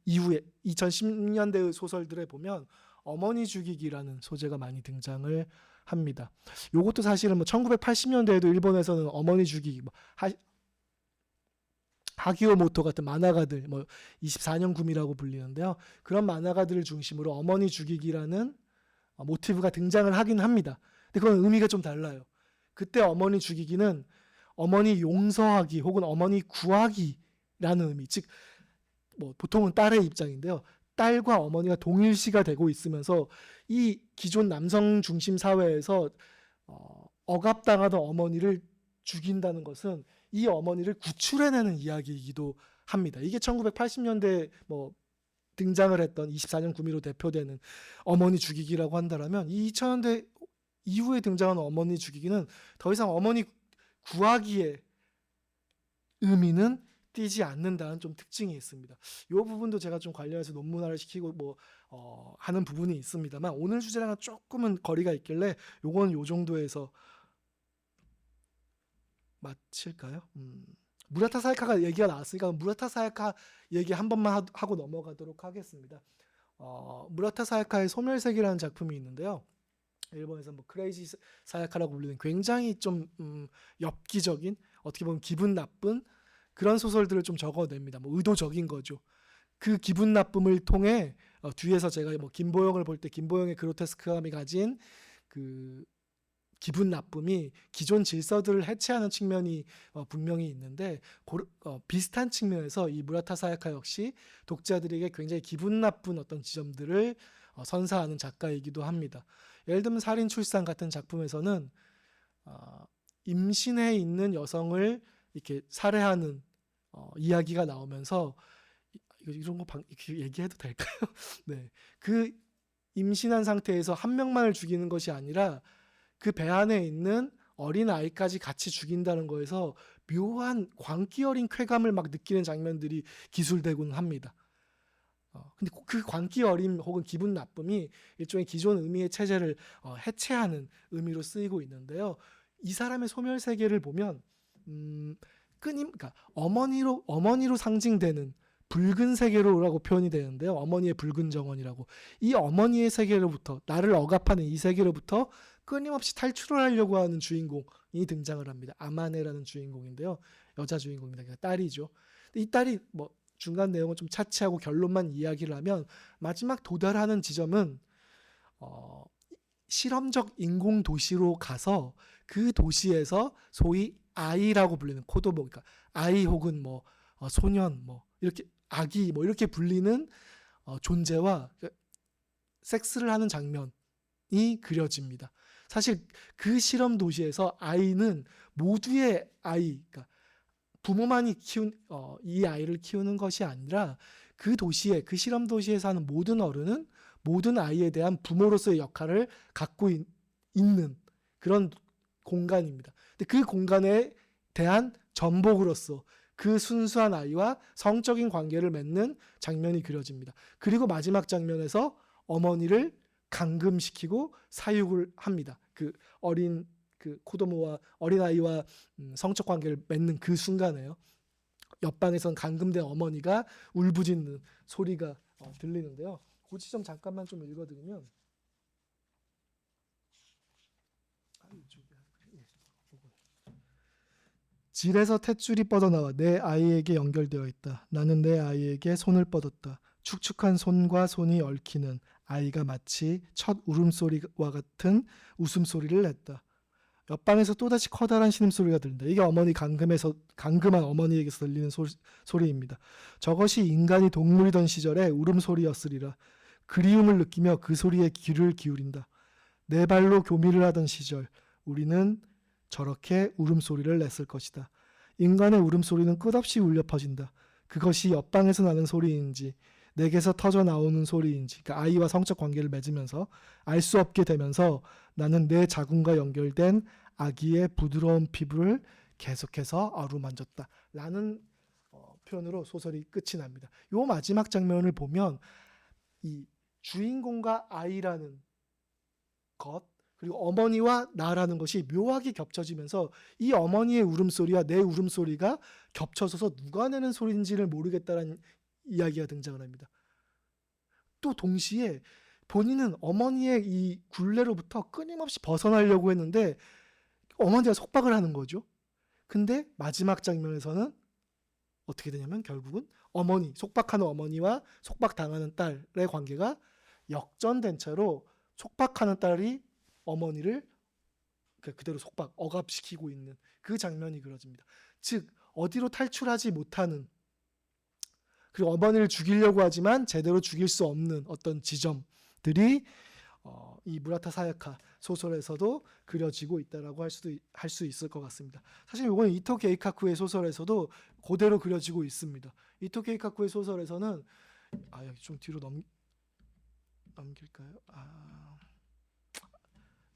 이후에 2010년대의 소설들에 보면 어머니 죽이기라는 소재가 많이 등장을 합니다. 이것도 사실은 뭐 1980년대에도 일본에서는 어머니 죽이기, 뭐 하기오 모토 같은 만화가들, 뭐 24년 구미라고 불리는데요. 그런 만화가들을 중심으로 어머니 죽이기라는 모티브가 등장을 하긴 합니다. 근데 그건 의미가 좀 달라요. 그때 어머니 죽이기는 어머니 용서하기 혹은 어머니 구하기라는 의미, 즉 뭐 보통은 딸의 입장인데요. 딸과 어머니가 동일시가 되고 있으면서 이 기존 남성 중심 사회에서 억압당하던 어머니를 죽인다는 것은 이 어머니를 구출해내는 이야기이기도 합니다. 이게 1980년대 뭐 등장을 했던 24년 구미로 대표되는 어머니 죽이기라고 한다라면 이 2000년대 이후에 등장하는 어머니 죽이기는 더 이상 어머니 구하기의 의미는 띄지 않는다는 좀 특징이 있습니다. 이 부분도 제가 좀 관련해서 논문화를 시키고 하는 부분이 있습니다만 오늘 주제랑은 조금은 거리가 있길래 요건 요 정도에서 마칠까요? 무라타 사야카가 얘기가 나왔으니까 무라타 사야카 얘기 한 번만 하고 넘어가도록 하겠습니다. 무라타 사야카의 소멸색이라는 작품이 있는데요. 일본에서 뭐 크레이지 사야카라고 불리는 굉장히 좀 엽기적인 어떻게 보면 기분 나쁜 그런 소설들을 좀 적어냅니다. 뭐 의도적인 거죠. 그 기분 나쁨을 통해 뒤에서 제가 뭐 김보영을 볼 때 김보영의 그로테스크함이 가진 그 기분 나쁨이 기존 질서들을 해체하는 측면이 분명히 있는데 비슷한 측면에서 이 무라타 사야카 역시 독자들에게 굉장히 기분 나쁜 어떤 지점들을 선사하는 작가이기도 합니다. 예를 들면 살인 출산 같은 작품에서는 임신해 있는 여성을 이렇게 살해하는 이야기가 나오면서 이런 거 이렇게 얘기해도 될까요? 네, 그 임신한 상태에서 한 명만을 죽이는 것이 아니라 그 배 안에 있는 어린 아이까지 같이 죽인다는 거에서 묘한 광기 어린 쾌감을 막 느끼는 장면들이 기술되곤 합니다. 근데 그 광기 어림 혹은 기분 나쁨이 일종의 기존 의미의 체제를 해체하는 의미로 쓰이고 있는데요. 이 사람의 소멸 세계를 보면 그러니까 어머니로 상징되는 붉은 세계로라고 표현이 되는데요. 어머니의 붉은 정원이라고. 이 어머니의 세계로부터 나를 억압하는 이 세계로부터 끊임없이 탈출을 하려고 하는 주인공이 등장을 합니다. 아마네라는 주인공인데요. 여자 주인공입니다. 그러니까 딸이죠. 이 딸이 뭐 중간 내용을 좀 차치하고 결론만 이야기를 하면 마지막 도달하는 지점은 실험적 인공 도시로 가서 그 도시에서 소위 아이라고 불리는 코도모, 그러니까 아이 혹은 뭐 소년, 뭐 이렇게 아기 뭐 이렇게 불리는 존재와 섹스를 하는 장면이 그려집니다. 사실 그 실험 도시에서 아이는 모두의 아이, 그러니까 부모만이 키운 이 아이를 키우는 것이 아니라 그 도시에 그 실험 도시에 사는 모든 어른은 모든 아이에 대한 부모로서의 역할을 갖고 있는 그런 공간입니다. 근데 그 공간에 대한 전복으로서 그 순수한 아이와 성적인 관계를 맺는 장면이 그려집니다. 그리고 마지막 장면에서 어머니를 감금시키고 사육을 합니다. 그 어린 그 코도모와 어린아이와 성적 관계를 맺는 그 순간에요. 옆방에선 감금된 어머니가 울부짖는 소리가 들리는데요. 그 지점 잠깐만 좀 읽어드리면 질에서 탯줄이 뻗어나와 내 아이에게 연결되어 있다. 나는 내 아이에게 손을 뻗었다. 축축한 손과 손이 얽히는 아이가 마치 첫 울음소리와 같은 웃음소리를 냈다. 옆방에서 또다시 커다란 신음소리가 들린다. 이게 어머니 감금한 어머니에게서 들리는 소리입니다. 저것이 인간이 동물이던 시절의 울음소리였으리라. 그리움을 느끼며 그 소리에 귀를 기울인다. 네 발로 교미를 하던 시절 우리는 저렇게 울음소리를 냈을 것이다. 인간의 울음소리는 끝없이 울려 퍼진다. 그것이 옆방에서 나는 소리인지 내게서 터져 나오는 소리인지, 그러니까 아이와 성적 관계를 맺으면서 알 수 없게 되면서 나는 내 자궁과 연결된 아기의 부드러운 피부를 계속해서 어루만졌다 라는 표현으로 소설이 끝이 납니다. 요 마지막 장면을 보면 이 주인공과 아이라는 것 그리고 어머니와 나라는 것이 묘하게 겹쳐지면서 이 어머니의 울음소리와 내 울음소리가 겹쳐져서 누가 내는 소리인지를 모르겠다는 이야기가 등장을 합니다. 또 동시에 본인은 어머니의 이 굴레로부터 끊임없이 벗어나려고 했는데 어머니가 속박을 하는 거죠. 근데 마지막 장면에서는 어떻게 되냐면 결국은 속박하는 어머니와 속박당하는 딸의 관계가 역전된 채로 속박하는 딸이 어머니를 그대로 억압시키고 있는 그 장면이 그려집니다. 즉 어디로 탈출하지 못하는 그리고 어머니를 죽이려고 하지만 제대로 죽일 수 없는 어떤 지점들이 이 무라타 사야카 소설에서도 그려지고 있다라고 할 수 있을 것 같습니다. 사실 이건 이토 게이카쿠의 소설에서도 그대로 그려지고 있습니다. 이토 게이카쿠의 소설에서는 여기 좀 뒤로 넘길까요?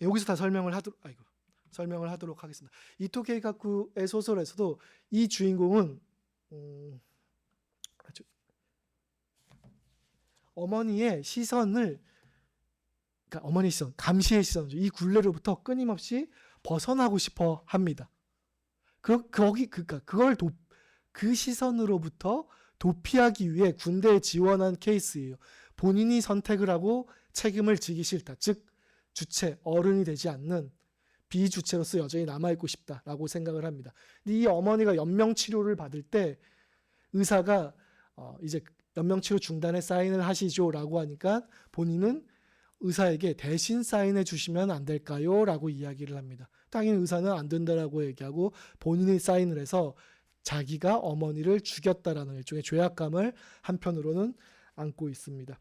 여기서 다 설명을 하도록 하겠습니다. 이토 게이카쿠의 소설에서도 이 주인공은 어머니의 시선을, 그러니까 어머니 시선, 감시의 시선이죠. 이 굴레로부터 끊임없이 벗어나고 싶어 합니다. 그 시선으로부터 도피하기 위해 군대에 지원한 케이스예요. 본인이 선택을 하고 책임을 지기 싫다. 즉 주체, 어른이 되지 않는 비주체로서 여전히 남아있고 싶다라고 생각을 합니다. 근데 이 어머니가 연명치료를 받을 때 의사가 이제 연명치료 중단에 사인을 하시죠라고 하니까 본인은 의사에게 대신 사인해 주시면 안 될까요? 라고 이야기를 합니다. 당연히 의사는 안 된다라고 얘기하고 본인이 사인을 해서 자기가 어머니를 죽였다라는 일종의 죄악감을 한편으로는 안고 있습니다.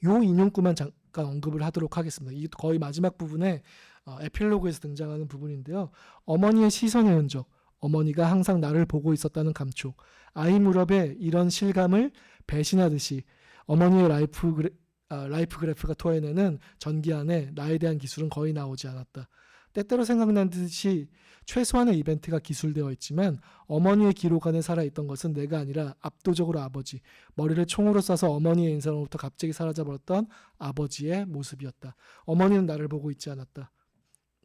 요 인용구만 잠깐 언급을 하도록 하겠습니다. 이 거의 마지막 부분에 에필로그에서 등장하는 부분인데요. 어머니의 시선의 흔적, 어머니가 항상 나를 보고 있었다는 감촉, 아이 무렵에 이런 실감을 배신하듯이 어머니의 라이프 그래프가 토해내는 전기 안에 나에 대한 기술은 거의 나오지 않았다. 때때로 생각난 듯이 최소한의 이벤트가 기술되어 있지만 어머니의 기록 안에 살아있던 것은 내가 아니라 압도적으로 아버지, 머리를 총으로 쏴서 어머니의 인생으로부터 갑자기 사라져버렸던 아버지의 모습이었다. 어머니는 나를 보고 있지 않았다.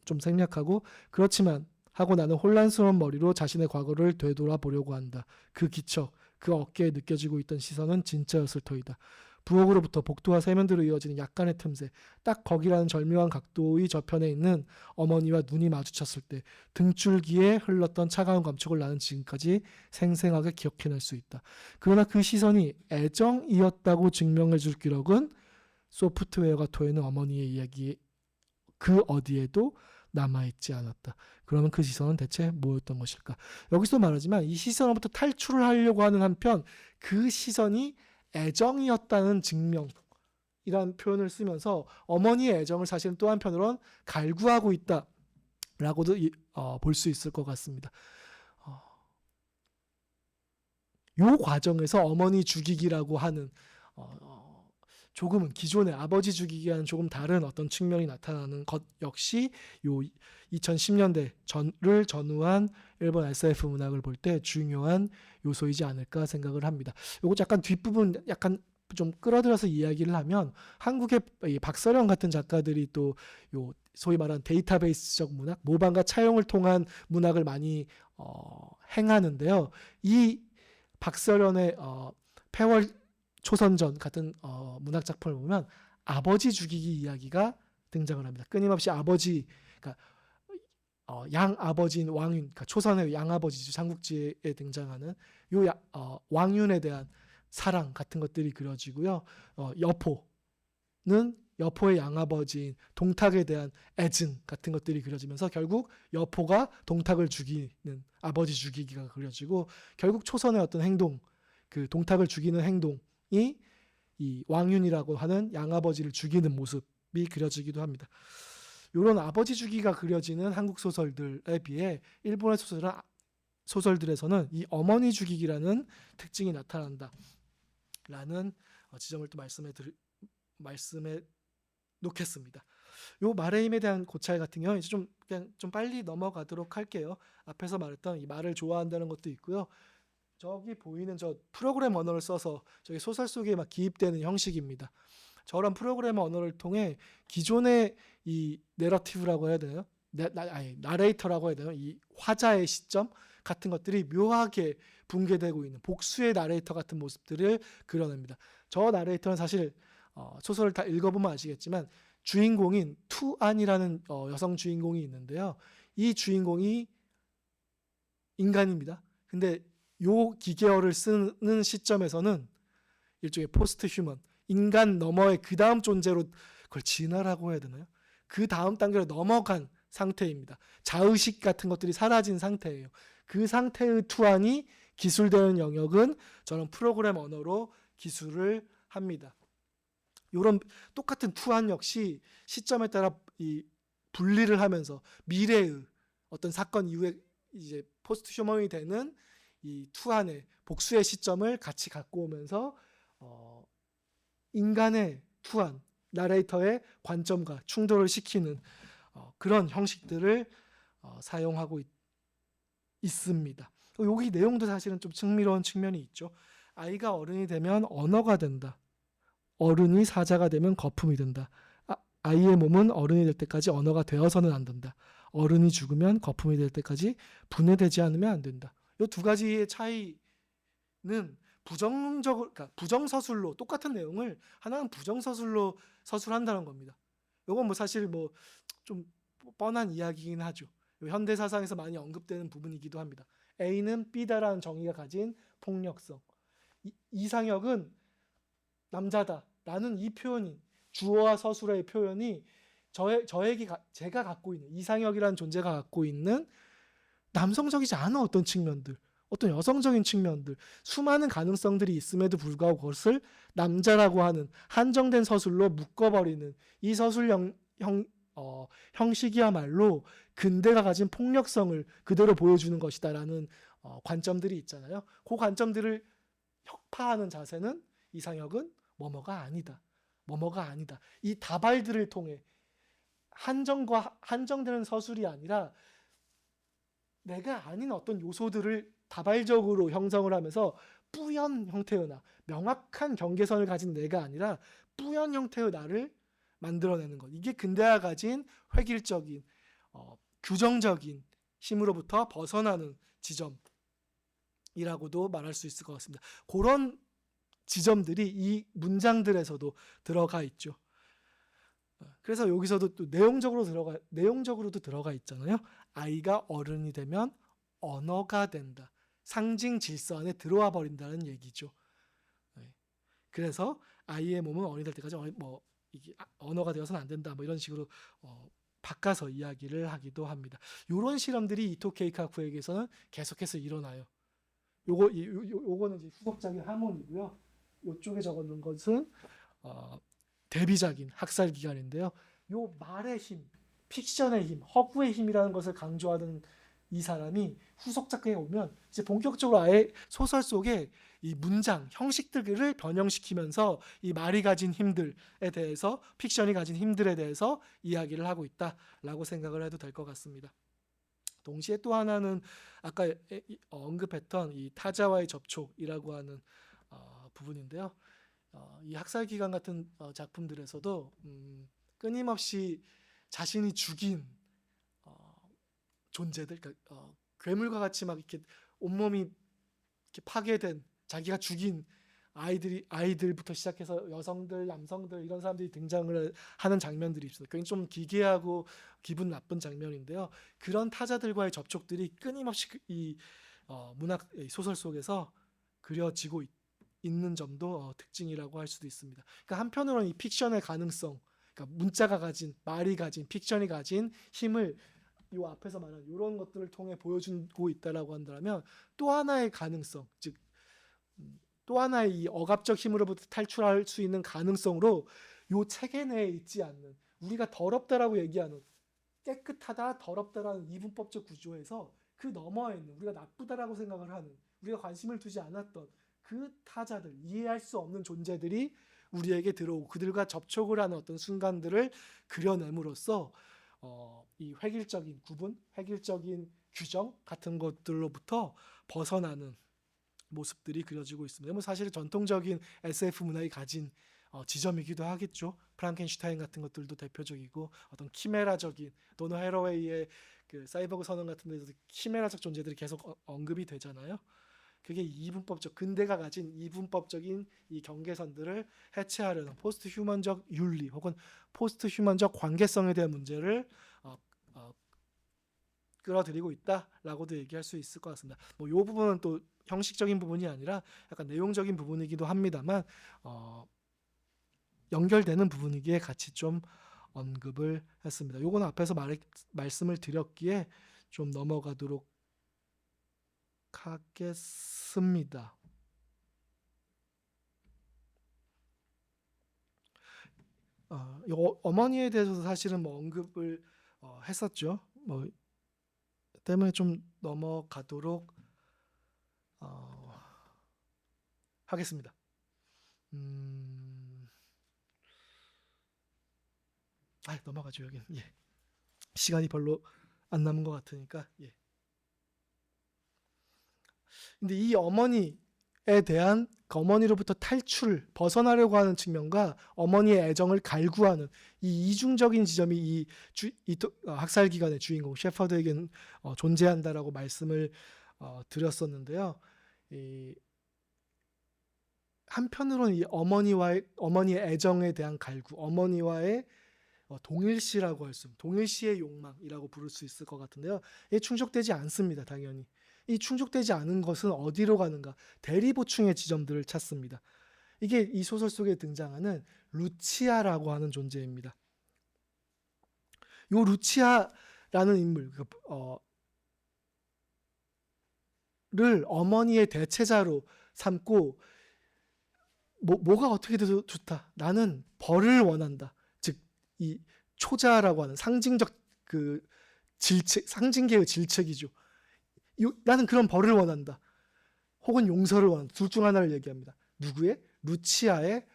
좀 생략하고 그렇지만 하고 나는 혼란스러운 머리로 자신의 과거를 되돌아보려고 한다. 그 기척, 그 어깨에 느껴지고 있던 시선은 진짜였을 터이다. 부엌으로부터 복도와 세면대로 이어지는 약간의 틈새, 딱 거기라는 절묘한 각도의 저편에 있는 어머니와 눈이 마주쳤을 때 등줄기에 흘렀던 차가운 감촉을 나는 지금까지 생생하게 기억해낼 수 있다. 그러나 그 시선이 애정이었다고 증명해줄 기록은 소프트웨어가 토해는 어머니의 이야기 그 어디에도 남아있지 않았다. 그러면 그 시선은 대체 뭐였던 것일까? 여기서 말하지만 이 시선으로부터 탈출을 하려고 하는 한편 그 시선이 애정이었다는 증명이라는 표현을 쓰면서 어머니의 애정을 사실은 또 한편으로는 갈구하고 있다라고도 볼 수 있을 것 같습니다. 요 과정에서 어머니 죽이기라고 하는 조금은 기존의 아버지 죽이기와는 조금 다른 어떤 측면이 나타나는 것 역시 요 2010년대를 전후한 일본 SF 문학을 볼 때 중요한 요소이지 않을까 생각을 합니다. 요거 약간 뒷부분 약간 좀 끌어들여서 이야기를 하면 한국의 박서령 같은 작가들이 또 요 소위 말하는 데이터베이스적 문학, 모방과 차용을 통한 문학을 많이 행하는데요. 이 박서련의 폐월 초선전 같은 문학 작품을 보면 아버지 죽이기 이야기가 등장을 합니다. 끊임없이 아버지, 그러니까 양 아버지인 왕윤, 그러니까 초선의 양 아버지죠. 삼국지에 등장하는 요 왕윤에 대한 사랑 같은 것들이 그려지고요. 여포는 여포의 양아버지인 동탁에 대한 애증 같은 것들이 그려지면서 결국 여포가 동탁을 죽이는 아버지 죽이기가 그려지고 결국 초선의 어떤 행동, 그 동탁을 죽이는 행동이 이 왕윤이라고 하는 양아버지를 죽이는 모습이 그려지기도 합니다. 이런 아버지 주기가 그려지는 한국 소설들에 비해 일본의 소설들에서는 이 어머니 죽이기라는 특징이 나타난다라는 지점을 또 말씀에 놓겠습니다. 요 말의 힘에 대한 고찰 같은 경우는 이제 그냥 좀 빨리 넘어가도록 할게요. 앞에서 말했던 이 말을 좋아한다는 것도 있고요. 저기 보이는 저 프로그램 언어를 써서 저기 소설 속에 막 기입되는 형식입니다. 저런 프로그램 언어를 통해 기존의 이 내러티브라고 해야 되나요? 나레이터라고 해야 되나요? 이 화자의 시점 같은 것들이 묘하게 붕괴되고 있는 복수의 나레이터 같은 모습들을 그려냅니다. 저 나레이터는 사실 소설을 다 읽어보면 아시겠지만 주인공인 투안이라는 여성 주인공이 있는데요. 이 주인공이 인간입니다. 근데 요 기계어를 쓰는 시점에서는 일종의 포스트 휴먼, 인간 너머의 그 다음 존재로 그걸 진화라고 해야 되나요? 그 다음 단계로 넘어간 상태입니다. 자의식 같은 것들이 사라진 상태예요. 그 상태의 투안이 기술되는 영역은 저는 프로그램 언어로 기술을 합니다. 이런 똑같은 투한 역시 시점에 따라 이 분리를 하면서 미래의 어떤 사건 이후에 이제 포스트 휴먼이 되는 이 투한의 복수의 시점을 같이 갖고 오면서 인간의 투한, 나레이터의 관점과 충돌을 시키는 그런 형식들을 사용하고 있습니다. 여기 내용도 사실은 좀 흥미로운 측면이 있죠. 아이가 어른이 되면 언어가 된다. 어른이 사자가 되면 거품이 된다. 아이의 몸은 어른이 될 때까지 언어가 되어서는 안 된다. 어른이 죽으면 거품이 될 때까지 분해되지 않으면 안 된다. 이 두 가지의 차이는 그러니까 부정서술로 똑같은 내용을 하나는 부정서술로 서술한다는 겁니다. 이건 뭐 사실 뭐 좀 뻔한 이야기이긴 하죠. 현대 사상에서 많이 언급되는 부분이기도 합니다. A는 B다라는 정의가 가진 폭력성. 이상혁은 남자다. 나는 이 표현이 주어와 서술의 표현이 제가 갖고 있는 이상혁이라는 존재가 갖고 있는 남성적이지 않은 어떤 측면들, 어떤 여성적인 측면들, 수많은 가능성들이 있음에도 불구하고 그것을 남자라고 하는 한정된 서술로 묶어버리는 이 서술 형식이야말로 근대가 가진 폭력성을 그대로 보여주는 것이다라는 관점들이 있잖아요. 그 관점들을 혁파하는 자세는 이상혁은 뭐뭐가 아니다. 뭐뭐가 아니다. 이 다발들을 통해 한정되는 서술이 아니라 내가 아닌 어떤 요소들을 다발적으로 형성을 하면서 뿌연 형태의 명확한 경계선을 가진 내가 아니라 뿌연 형태의 나를 만들어내는 것. 이게 근대가 가진 획일적인 규정적인 힘으로부터 벗어나는 지점이라고도 말할 수 있을 것 같습니다. 그런 지점들이 이 문장들에서도 들어가 있죠. 그래서 여기서도 또 내용적으로도 들어가 있잖아요. 아이가 어른이 되면 언어가 된다. 상징 질서 안에 들어와 버린다는 얘기죠. 그래서 아이의 몸은 어른이 될 때까지 이게 언어가 되어서는 안 된다. 이런 식으로 바꿔서 이야기를 하기도 합니다. 이런 실험들이 이토 케이카쿠에게서는 계속해서 일어나요. 요거는 이제 후속작인 하몬이고요. 이쪽에 적어놓은 것은 데뷔작인 학살 기간인데요. 요 말의 힘, 픽션의 힘, 허구의 힘이라는 것을 강조하는 이 사람이 후속작에 오면 이제 본격적으로 아예 소설 속에 이 문장, 형식들을 변형시키면서 이 말이 가진 힘들에 대해서, 픽션이 가진 힘들에 대해서 이야기를 하고 있다라고 생각을 해도 될 것 같습니다. 동시에 또 하나는 아까 언급했던 이 타자와의 접촉이라고 하는 부분인데요. 이 학살기간 같은 작품들에서도 끊임없이 자신이 죽인 존재들, 그러니까 괴물과 같이 막 이렇게 온몸이 이렇게 파괴된 자기가 죽인 아이들부터 시작해서 여성들, 남성들 이런 사람들이 등장을 하는 장면들이 있어요. 굉장히 좀 기괴하고 기분 나쁜 장면인데요. 그런 타자들과의 접촉들이 끊임없이 이 문학 소설 속에서 그려지고 있는 점도 특징이라고 할 수도 있습니다. 그러니까 한편으로는 이 픽션의 가능성, 그러니까 문자가 가진, 말이 가진, 픽션이 가진 힘을 이 앞에서 말한 이런 것들을 통해 보여주고 있다라고 한다면 또 하나의 가능성, 즉 또 하나의 이 억압적 힘으로부터 탈출할 수 있는 가능성으로 이 체계 내에 있지 않는, 우리가 더럽다라고 얘기하는, 깨끗하다, 더럽다라는 이분법적 구조에서 그 너머에 있는, 우리가 나쁘다라고 생각을 하는, 우리가 관심을 두지 않았던 그 타자들, 이해할 수 없는 존재들이 우리에게 들어오고 그들과 접촉을 하는 어떤 순간들을 그려냄으로써 이 획일적인 구분, 획일적인 규정 같은 것들로부터 벗어나는 모습들이 그려지고 있습니다. 사실 전통적인 SF 문학이 가진 지점이기도 하겠죠. 프랑켄슈타인 같은 것들도 대표적이고, 어떤 키메라적인, 도너 헤러웨이의 그 사이버그 선언 같은 데서 키메라적 존재들이 계속 언급이 되잖아요. 그게 이분법적, 근대가 가진 이분법적인 이 경계선들을 해체하려는 포스트 휴먼적 윤리 혹은 포스트 휴먼적 관계성에 대한 문제를 끌어들이고 있다라고도 얘기할 수 있을 것 같습니다. 이 부분은 또 형식적인 부분이 아니라 약간 내용적인 부분이기도 합니다만 연결되는 부분이기에 같이 좀 언급을 했습니다. 요거는 앞에서 말씀을 드렸기에 좀 넘어가도록 하겠습니다. 어머니에 대해서도 사실은 뭐 언급을 했었죠. 뭐 때문에 좀 넘어가도록 하겠습니다. 넘어가죠. 여기는 시간이 별로 안 남은 것 같으니까. 근데 이 어머니에 대한 그 어머니로부터 벗어나려고 하는 측면과 어머니의 애정을 갈구하는 이 이중적인 지점이 이 학살 기간의 주인공 셰퍼드에게는 존재한다라고 말씀을 드렸었는데요. 한편으로는 이 어머니의 애정에 대한 갈구, 어머니와의 동일시라고 할 수 있는 동일시의 욕망이라고 부를 수 있을 것 같은데요. 이게 충족되지 않습니다. 당연히. 이 충족되지 않은 것은 어디로 가는가? 대리보충의 지점들을 찾습니다. 이게 이 소설 속에 등장하는 루치아라고 하는 존재입니다. 요 루치아라는 인물 를 어머니의 대체자로 삼고 뭐가 어떻게 돼도 좋다. 나는 벌을 원한다. 즉 이 초자라고 하는 상징적 그 질책, 상징계의 질책이죠. 나는 그런 벌을 원한다. 혹은 용서를 원한다. 둘 중 하나를 얘기합니다. 누구의? 루치아에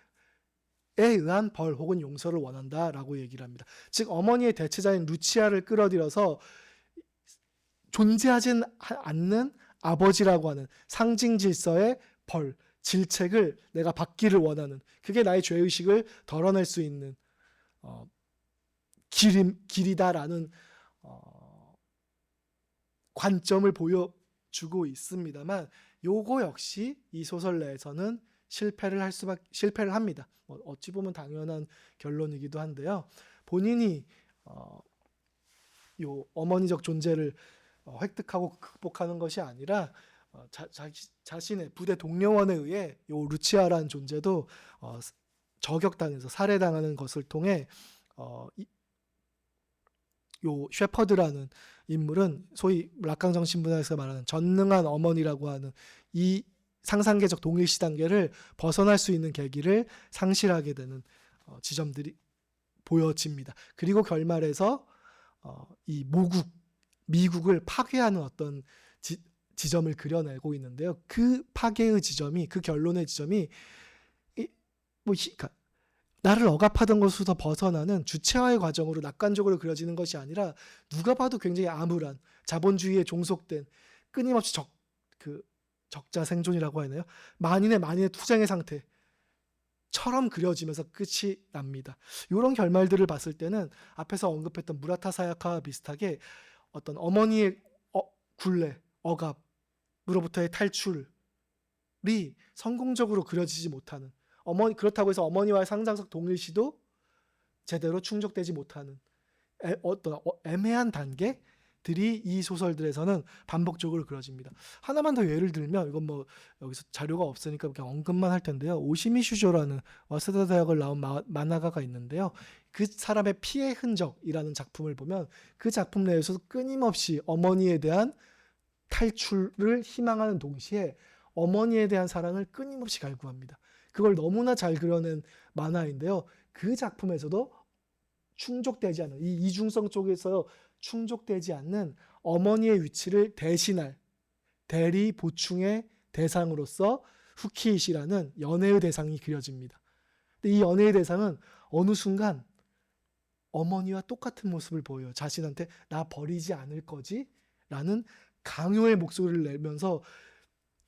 의한 벌 혹은 용서를 원한다라고 얘기를 합니다. 즉 어머니의 대체자인 루치아를 끌어들여서 존재하진 않는 아버지라고 하는 상징 질서의 벌, 질책을 내가 받기를 원하는, 그게 나의 죄의식을 덜어낼 수 있는 길이다라는 관점을 보여주고 있습니다만, 요거 역시 이 소설 내에서는 실패를 합니다. 어찌 보면 당연한 결론이기도 한데요. 본인이 요 어머니적 존재를 획득하고 극복하는 것이 아니라 자신의 부대 동료원에 의해 요 루치아라는 존재도 저격당해서 살해당하는 것을 통해 요 셰퍼드라는 인물은 소위 락강정 신문에서 말하는 전능한 어머니라고 하는 이 상상계적 동일시 단계를 벗어날 수 있는 계기를 상실하게 되는 지점들이 보여집니다. 그리고 결말에서 이 미국을 파괴하는 어떤 지점을 그려내고 있는데요. 그 파괴의 지점이, 그 결론의 지점이 나를 억압하던 것으로부터 벗어나는 주체화의 과정으로 낙관적으로 그려지는 것이 아니라 누가 봐도 굉장히 암울한 자본주의에 종속된 끊임없이 적자 생존이라고 하나요? 만인의 투쟁의 상태처럼 그려지면서 끝이 납니다. 이런 결말들을 봤을 때는 앞에서 언급했던 무라타 사야카와 비슷하게 어떤 어머니의 굴레, 억압으로부터의 탈출이 성공적으로 그려지지 못하는, 그렇다고 해서 어머니와의 상상적 동일시도 제대로 충족되지 못하는 어떤 애매한 단계들이 이 소설들에서는 반복적으로 그려집니다. 하나만 더 예를 들면, 이건 뭐 여기서 자료가 없으니까 그냥 언급만 할 텐데요. 오시미 슈조라는 와세다 대학을 나온 만화가가 있는데요. 그 사람의 피의 흔적이라는 작품을 보면 그 작품 내에서도 끊임없이 어머니에 대한 탈출을 희망하는 동시에 어머니에 대한 사랑을 끊임없이 갈구합니다. 그걸 너무나 잘 그려낸 만화인데요. 그 작품에서도 충족되지 않는, 이 이중성 쪽에서 충족되지 않는 어머니의 위치를 대신할 대리 보충의 대상으로서 후키이시라는 연애의 대상이 그려집니다. 근데 이 연애의 대상은 어느 순간 어머니와 똑같은 모습을 보여요. 자신한테 나 버리지 않을 거지? 라는 강요의 목소리를 내면서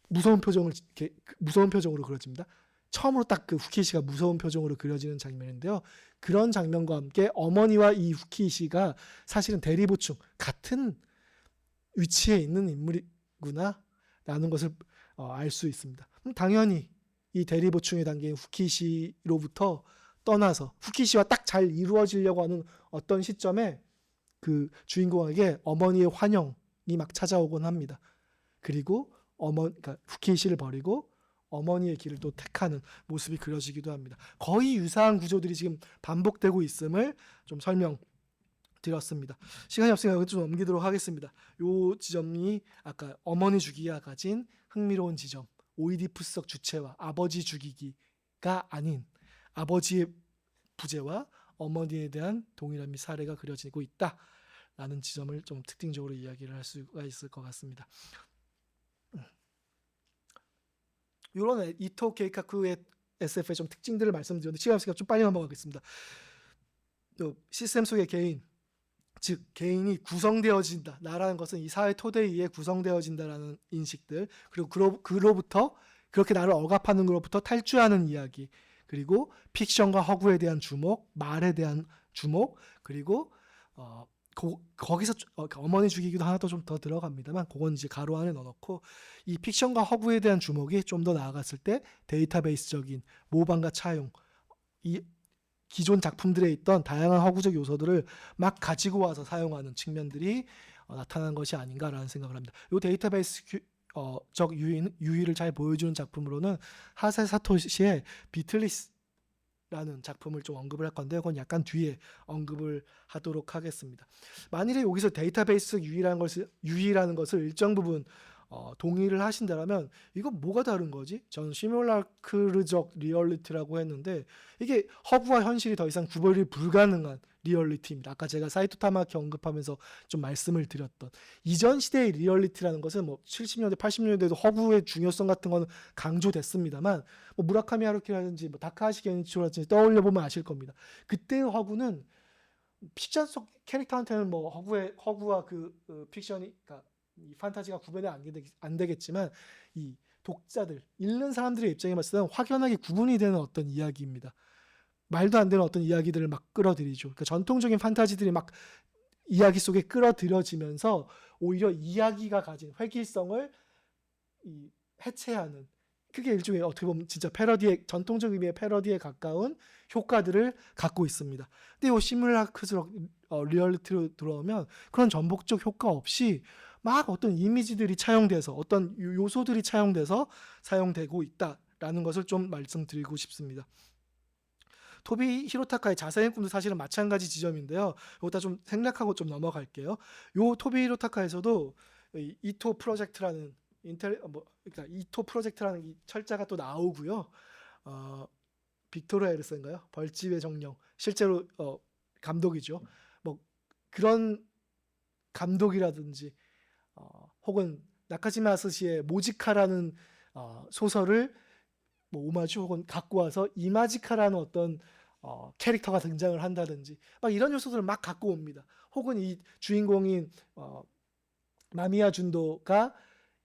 무서운 표정으로 그려집니다. 처음으로 딱 그 후키이시가 무서운 표정으로 그려지는 장면인데요. 그런 장면과 함께 어머니와 이 후키이시가 사실은 대리보충, 같은 위치에 있는 인물이구나 라는 것을 알 수 있습니다. 당연히 이 대리보충의 단계인 후키이시로부터 떠나서 후키이시와 딱 잘 이루어지려고 하는 어떤 시점에 그 주인공에게 어머니의 환영이 막 찾아오곤 합니다. 그리고 그러니까 후키이시를 버리고 어머니의 길을 또 택하는 모습이 그려지기도 합니다. 거의 유사한 구조들이 지금 반복되고 있음을 좀 설명드리고 드렸습니다. 시간이 없으니까 여기 좀 넘기도록 하겠습니다. 요 지점이 아까 어머니 주기가 가진 흥미로운 지점, 오이디푸스적 주체와 아버지 죽이기가 아닌 아버지의 부재와 어머니에 대한 동일함 및 사례가 그려지고 있다라는 지점을 좀 특징적으로 이야기를 할 수가 있을 것 같습니다. 이런 이토 케이카쿠의 SF의 좀 특징들을 말씀드렸는데 시간 없으니까 좀 빨리 넘어가겠습니다. 시스템 속의 개인, 즉 개인이 구성되어진다. 나라는 것은 이 사회 토대에 의해 구성되어진다라는 인식들, 그리고 그로부터 그렇게 나를 억압하는 것으로부터 탈주하는 이야기, 그리고 픽션과 허구에 대한 주목, 말에 대한 주목, 그리고 거기서 어머니 죽이기도 하나 좀 더 들어갑니다만 그건 이제 가로 안에 넣어놓고 이 픽션과 허구에 대한 주목이 좀 더 나아갔을 때 데이터베이스적인 모방과 차용, 이 기존 작품들에 있던 다양한 허구적 요소들을 막 가지고 와서 사용하는 측면들이 나타난 것이 아닌가라는 생각을 합니다. 이 데이터베이스 적 유의를 잘 보여주는 작품으로는 하세 사토시의 비틀리스라는 작품을 좀 언급을 할 건데 그건 약간 뒤에 언급을 하도록 하겠습니다. 만일에 여기서 데이터베이스 유의라는 것을 일정 부분 동의를 하신다면 이건 뭐가 다른 거지? 저는 시뮬라크르적 리얼리티라고 했는데 이게 허구와 현실이 더 이상 구별이 불가능한 리얼리티입니다. 아까 제가 사이토 타마키 언급하면서 좀 말씀을 드렸던 이전 시대의 리얼리티라는 것은 뭐 70년대, 80년대도 허구의 중요성 같은 거는 강조됐습니다만 뭐 무라카미 하루키라든지 뭐 다카하시 게니치로라든지 떠올려 보면 아실 겁니다. 그때의 허구는 픽션 속 캐릭터한테는 뭐 허구와 그 픽션이 그러니까 이 판타지가 구분이 안 되겠지만 이 독자들, 읽는 사람들의 입장에 봤을 때는 확연하게 구분이 되는 어떤 이야기입니다. 말도 안 되는 어떤 이야기들을 막 끌어들이죠. 그러니까 전통적인 판타지들이 막 이야기 속에 끌어들여지면서 오히려 이야기가 가진 획일성을 해체하는, 그게 일종의 어떻게 보면 진짜 패러디의 전통적 의미의 패러디에 가까운 효과들을 갖고 있습니다. 근데 이 시뮬라크스적 리얼리티로 들어오면 그런 전복적 효과 없이 막 어떤 이미지들이 차용돼서 어떤 요소들이 차용돼서 사용되고 있다라는 것을 좀 말씀드리고 싶습니다. 토비 히로타카의 자생의 꿈도 사실은 마찬가지 지점인데요. 이것도 좀 생략하고 좀 넘어갈게요. 요 토비 히로타카에서도 이토 프로젝트라는 그러니까 이토 프로젝트라는 이 철자가 또 나오고요. 빅토르 에르스인가요? 벌집의 정령, 실제로 감독이죠. 뭐 그런 감독이라든지 혹은 나카지마 아스시의 모지카라는 소설을 뭐 오마주 혹은 갖고 와서 이마지카라는 어떤 캐릭터가 등장을 한다든지 막 이런 요소들을 막 갖고 옵니다. 혹은 이 주인공인 마미야 준도가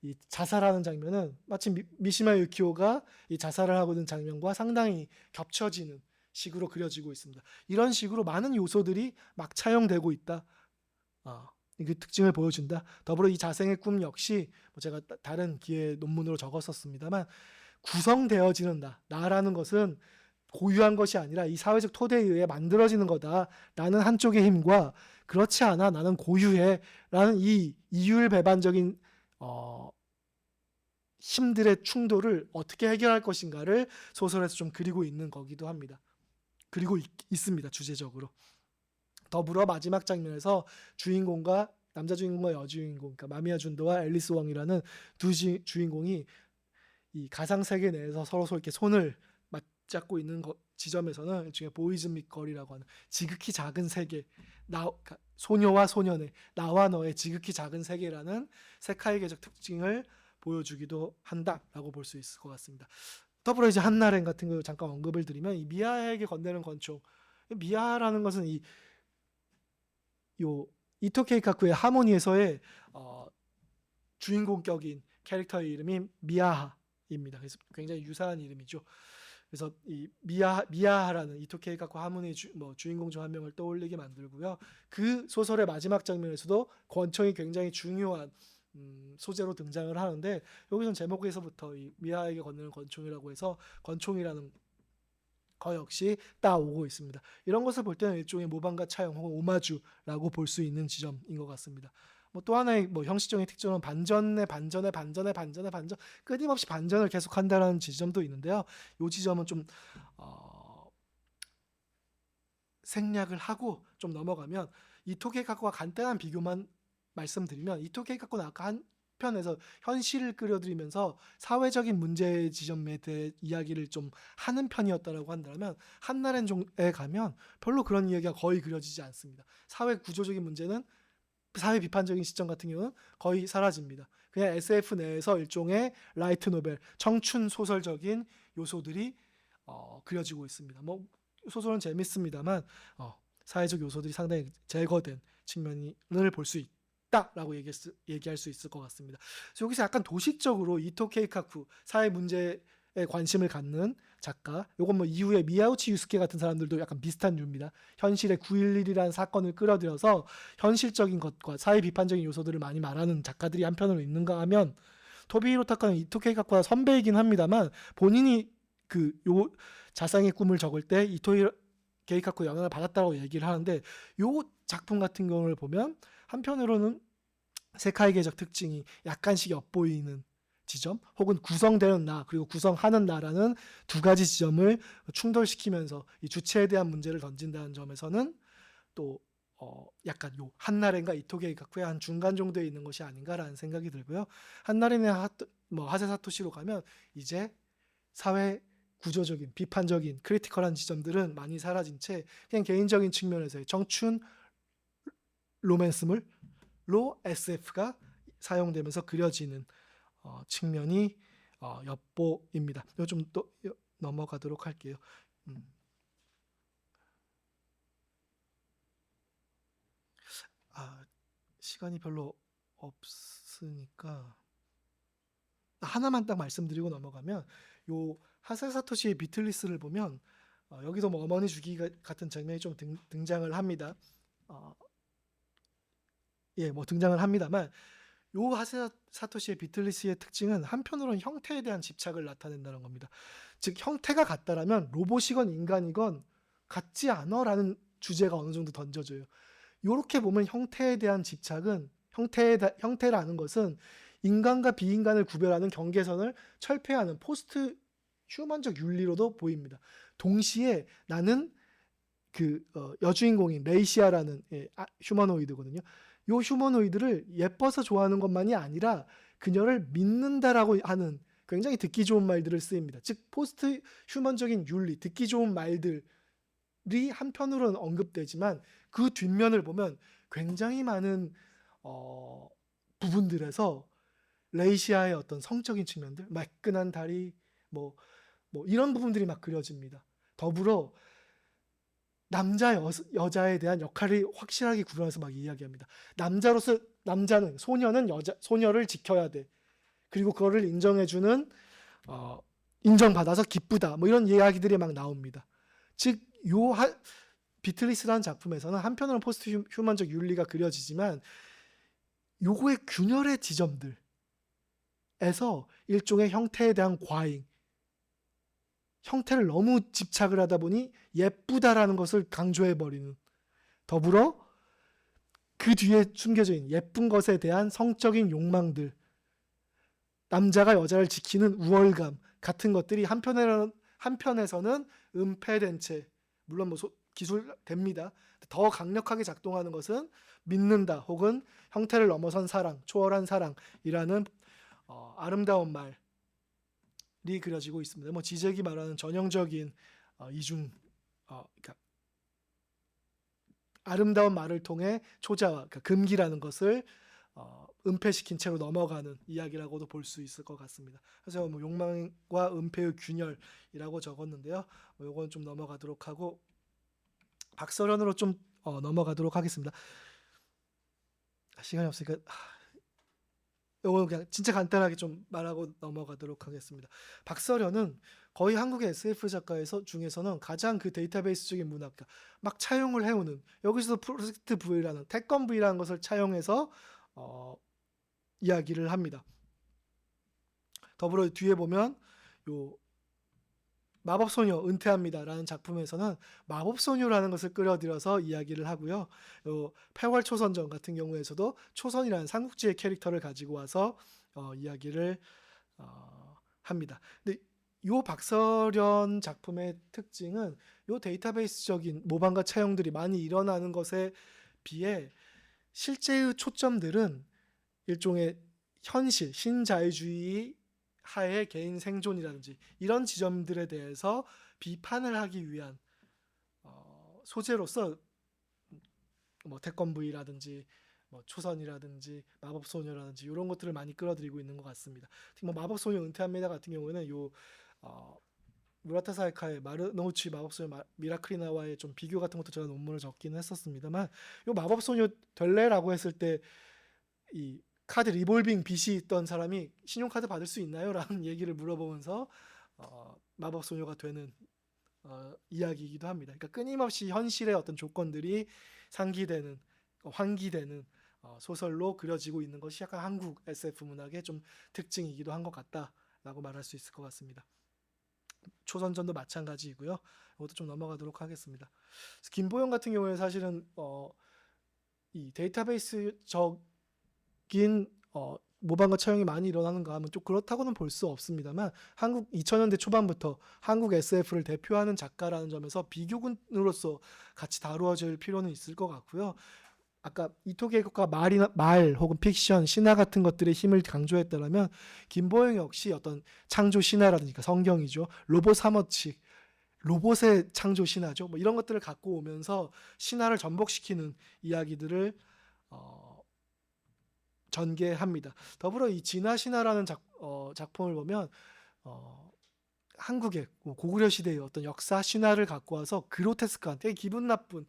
이 자살하는 장면은 마치 미시마 유키오가 이 자살을 하고 있는 장면과 상당히 겹쳐지는 식으로 그려지고 있습니다. 이런 식으로 많은 요소들이 막 차용되고 있다. 그 특징을 보여준다. 더불어 이 자생의 꿈 역시 뭐 제가 다른 기회 논문으로 적었었습니다만 구성되어지는 나라는 것은 고유한 것이 아니라 이 사회적 토대에 의해 만들어지는 거다라는 한쪽의 힘과 그렇지 않아 나는 고유해라는 이 이율배반적인 힘들의 충돌을 어떻게 해결할 것인가를 소설에서 좀 그리고 있는 거기도 합니다. 그리고 있습니다. 주제적으로. 더불어 마지막 장면에서 남자 주인공과 여주인공, 그러니까 마미야 준도와 앨리스 왕이라는 두 주인공이 이 가상 세계 내에서 서로 이렇게 손을 맞잡고 있는 지점에서는 일종의 보이즈믹 거리라고 하는 지극히 작은 세계, 그러니까 소녀와 소년의 나와 너의 지극히 작은 세계라는 세카이계적 특징을 보여주기도 한다라고 볼 수 있을 것 같습니다. 더불어 이제 한나렌 같은 거 잠깐 언급을 드리면 이 미아에게 건네는 권총, 미아라는 것은 이토 케이카쿠의 하모니에서의 주인공격인 캐릭터의 이름이 미아하입니다. 그래서 굉장히 유사한 이름이죠. 그래서 이 미아하라는 이토 케이카쿠 하모니 주인공 중 한 명을 떠올리게 만들고요. 그 소설의 마지막 장면에서도 권총이 굉장히 중요한 소재로 등장을 하는데 여기서는 제목에서부터 이 미아에게 건네는 권총이라고 해서 권총이라는 거 역시 따오고 있습니다. 이런 것을 볼 때는 일종의 모방과 차용 혹은 오마주라고 볼 수 있는 지점인 것 같습니다. 뭐 또 하나의 형식적인 특징은 반전 끊임없이 반전을 계속한다는 지점도 있는데요. 이 지점은 좀 생략을 하고 좀 넘어가면 이토 케이카쿠와 간단한 비교만 말씀드리면, 이토 케이카쿠는 아까 한 편에서 현실을 끌어들이면서 사회적인 문제 지점에 대해 이야기를 좀 하는 편이었다라고 한다면, 한나라엔종에 가면 별로 그런 이야기가 거의 그려지지 않습니다. 사회 구조적인 문제는, 사회 비판적인 시점 같은 경우는 거의 사라집니다. 그냥 SF 내에서 일종의 라이트 노벨, 청춘 소설적인 요소들이 그려지고 있습니다. 뭐 소설은 재밌습니다만 사회적 요소들이 상당히 제거된 측면을 볼 수 있다라고 얘기할 수 있을 것 같습니다. 그래서 여기서 약간 도식적으로 이토 케이카쿠, 사회 문제에 관심을 갖는 작가, 요건 뭐 이후에 미야우치 유스케 같은 사람들도 약간 비슷한 류입니다. 현실의 9.11이라는 사건을 끌어들여서 현실적인 것과 사회 비판적인 요소들을 많이 말하는 작가들이 한편으로 있는가 하면, 토비히로 타카는 이토 케이카쿠와 선배이긴 합니다만 본인이 그 요 자상의 꿈을 적을 때 이토 케이카쿠 영향을 받았다고 얘기를 하는데, 요 작품 같은 경우를 보면 한편으로는 세카이계적 특징이 약간씩 엿보이는 지점, 혹은 구성되는 나 그리고 구성하는 나라는 두 가지 지점을 충돌시키면서 이 주체에 대한 문제를 던진다는 점에서는 또 약간 요 한나렌과 이토 케이카쿠의 한 중간 정도에 있는 것이 아닌가라는 생각이 들고요. 한나렌의 하세 사토시로 가면 이제 사회 구조적인, 비판적인, 크리티컬한 지점들은 많이 사라진 채 그냥 개인적인 측면에서의 청춘 로맨스물로 SF가 사용되면서 그려지는 측면이 엿보입니다. 이거 좀 또 넘어가도록 할게요. 시간이 별로 없으니까 하나만 딱 말씀드리고 넘어가면, 요 하세 사토시의 비틀리스를 보면 여기서 뭐 어머니 주기 같은 장면이 좀 등장을 합니다. 뭐 등장을 합니다만, 요 하세 사토시의 비틀리스의 특징은 한편으로는 형태에 대한 집착을 나타낸다는 겁니다. 즉 형태가 같다라면 로봇이건 인간이건 같지 않아라는 주제가 어느 정도 던져져요. 요렇게 보면 형태에 대한 집착은, 형태라는 것은 인간과 비인간을 구별하는 경계선을 철폐하는 포스트 휴먼적 윤리로도 보입니다. 동시에 나는 그 여주인공인 레이시아라는 휴머노이드거든요. 요 휴머노이드를 예뻐서 좋아하는 것만이 아니라 그녀를 믿는다라고 하는 굉장히 듣기 좋은 말들을 쓰입니다. 즉 포스트 휴먼적인 윤리, 듣기 좋은 말들이 한편으로는 언급되지만 그 뒷면을 보면 굉장히 많은 부분들에서 레이시아의 어떤 성적인 측면들, 매끈한 다리, 뭐 이런 부분들이 막 그려집니다. 더불어 남자 여자에 대한 역할이 확실하게 구분해서 막 이야기합니다. 남자로서 남자는, 소녀는 소녀를 지켜야 돼. 그리고 그거를 인정해주는 인정받아서 기쁘다. 뭐 이런 이야기들이 막 나옵니다. 즉 요 비틀리스라는 작품에서는 한편으로는 포스트 휴먼적 윤리가 그려지지만 요거의 균열의 지점들에서 일종의 형태에 대한 과잉, 형태를 너무 집착을 하다 보니 예쁘다라는 것을 강조해버리는, 더불어 그 뒤에 숨겨져 있는 예쁜 것에 대한 성적인 욕망들, 남자가 여자를 지키는 우월감 같은 것들이 한편에서는 은폐된 채, 물론 뭐 기술됩니다. 더 강력하게 작동하는 것은 믿는다 혹은 형태를 넘어선 사랑, 초월한 사랑이라는 아름다운 말이 그려지고 있습니다. 뭐 지적이 말하는 전형적인 그러니까 아름다운 말을 통해 초자와, 그러니까 금기라는 것을 은폐시킨 채로 넘어가는 이야기라고도 볼 수 있을 것 같습니다. 그래서 뭐 욕망과 은폐의 균열이라고 적었는데요. 요건 좀 넘어가도록 하고 박서련으로 좀 넘어가도록 하겠습니다. 시간이 없으니까 요건 그냥 진짜 간단하게 좀 말하고 넘어가도록 하겠습니다. 박서련은 거의 한국의 SF 작가에서 중에서는 가장 그 데이터베이스적인 문학, 막 차용을 해오는, 여기서도 프로젝트 V라는 태권 V라는 것을 차용해서 이야기를 합니다. 더불어 뒤에 보면 요 마법소녀 은퇴합니다라는 작품에서는 마법소녀라는 것을 끌어들여서 이야기를 하고요. 요 폐월초선전 같은 경우에서도 초선이라는 삼국지의 캐릭터를 가지고 와서 이야기를 합니다. 근데 요 박서련 작품의 특징은 요 데이터베이스적인 모방과 차용들이 많이 일어나는 것에 비해 실제의 초점들은 일종의 현실, 신자유주의 하에 개인 생존이라든지 이런 지점들에 대해서 비판을 하기 위한 소재로서 뭐 태권브이라든지 뭐 초선이라든지 마법소녀라든지 이런 것들을 많이 끌어들이고 있는 것 같습니다. 특히 뭐 마법소녀 은퇴합니다 같은 경우에는 요 무라타 사이카의 마르노우치 마법소녀 미라클리나와의 좀 비교 같은 것도 제가 논문을 적기는 했었습니다만 요 마법소녀 될래라고 했을 때 이 카드 리볼빙 빚이 있던 사람이 신용카드 받을 수 있나요? 라는 얘기를 물어보면서 마법소녀가 되는 이야기이기도 합니다. 그러니까 끊임없이 현실의 어떤 조건들이 상기되는 환기되는 소설로 그려지고 있는 것이 약간 한국 SF 문학의 좀 특징이기도 한 것 같다라고 말할 수 있을 것 같습니다. 초선전도 마찬가지이고요. 이것도 좀 넘어가도록 하겠습니다. 김보영 같은 경우에 사실은 이 데이터베이스적인 모방과 차용이 많이 일어나는가 하면 좀 그렇다고는 볼 수 없습니다만 한국 2000년대 초반부터 한국 SF를 대표하는 작가라는 점에서 비교군으로서 같이 다루어질 필요는 있을 것 같고요. 아까 이토 계곡과 말 혹은 픽션, 신화 같은 것들의 힘을 강조했다면 김보영 역시 어떤 창조 신화라든지 성경이죠. 로봇 사머치, 로봇의 창조 신화죠. 뭐 이런 것들을 갖고 오면서 신화를 전복시키는 이야기들을 전개합니다. 더불어 이 진화 신화라는 작품을 보면 한국의 고구려 시대의 어떤 역사 신화를 갖고 와서 그로테스크한 되게 기분 나쁜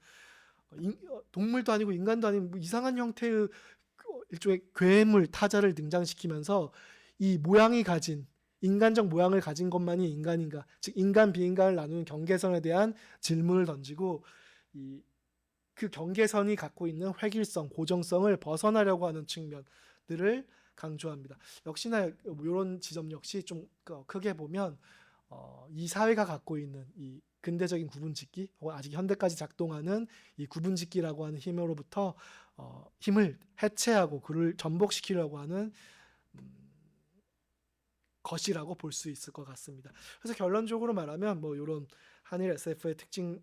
동물도 아니고 인간도 아닌 뭐 이상한 형태의 일종의 괴물 타자를 등장시키면서 이 모양이 가진 인간적 모양을 가진 것만이 인간인가, 즉 인간 비인간을 나누는 경계선에 대한 질문을 던지고 그 경계선이 갖고 있는 획일성, 고정성을 벗어나려고 하는 측면들을 강조합니다. 역시나 이런 지점 역시 좀 크게 보면 이 사회가 갖고 있는 이 근대적인 구분짓기 혹은 아직 현대까지 작동하는 이 구분짓기라고 하는 힘으로부터 힘을 해체하고 그를 전복시키려고 하는 것이라고 볼 수 있을 것 같습니다. 그래서 결론적으로 말하면 뭐 이런 한일 SF의 특징은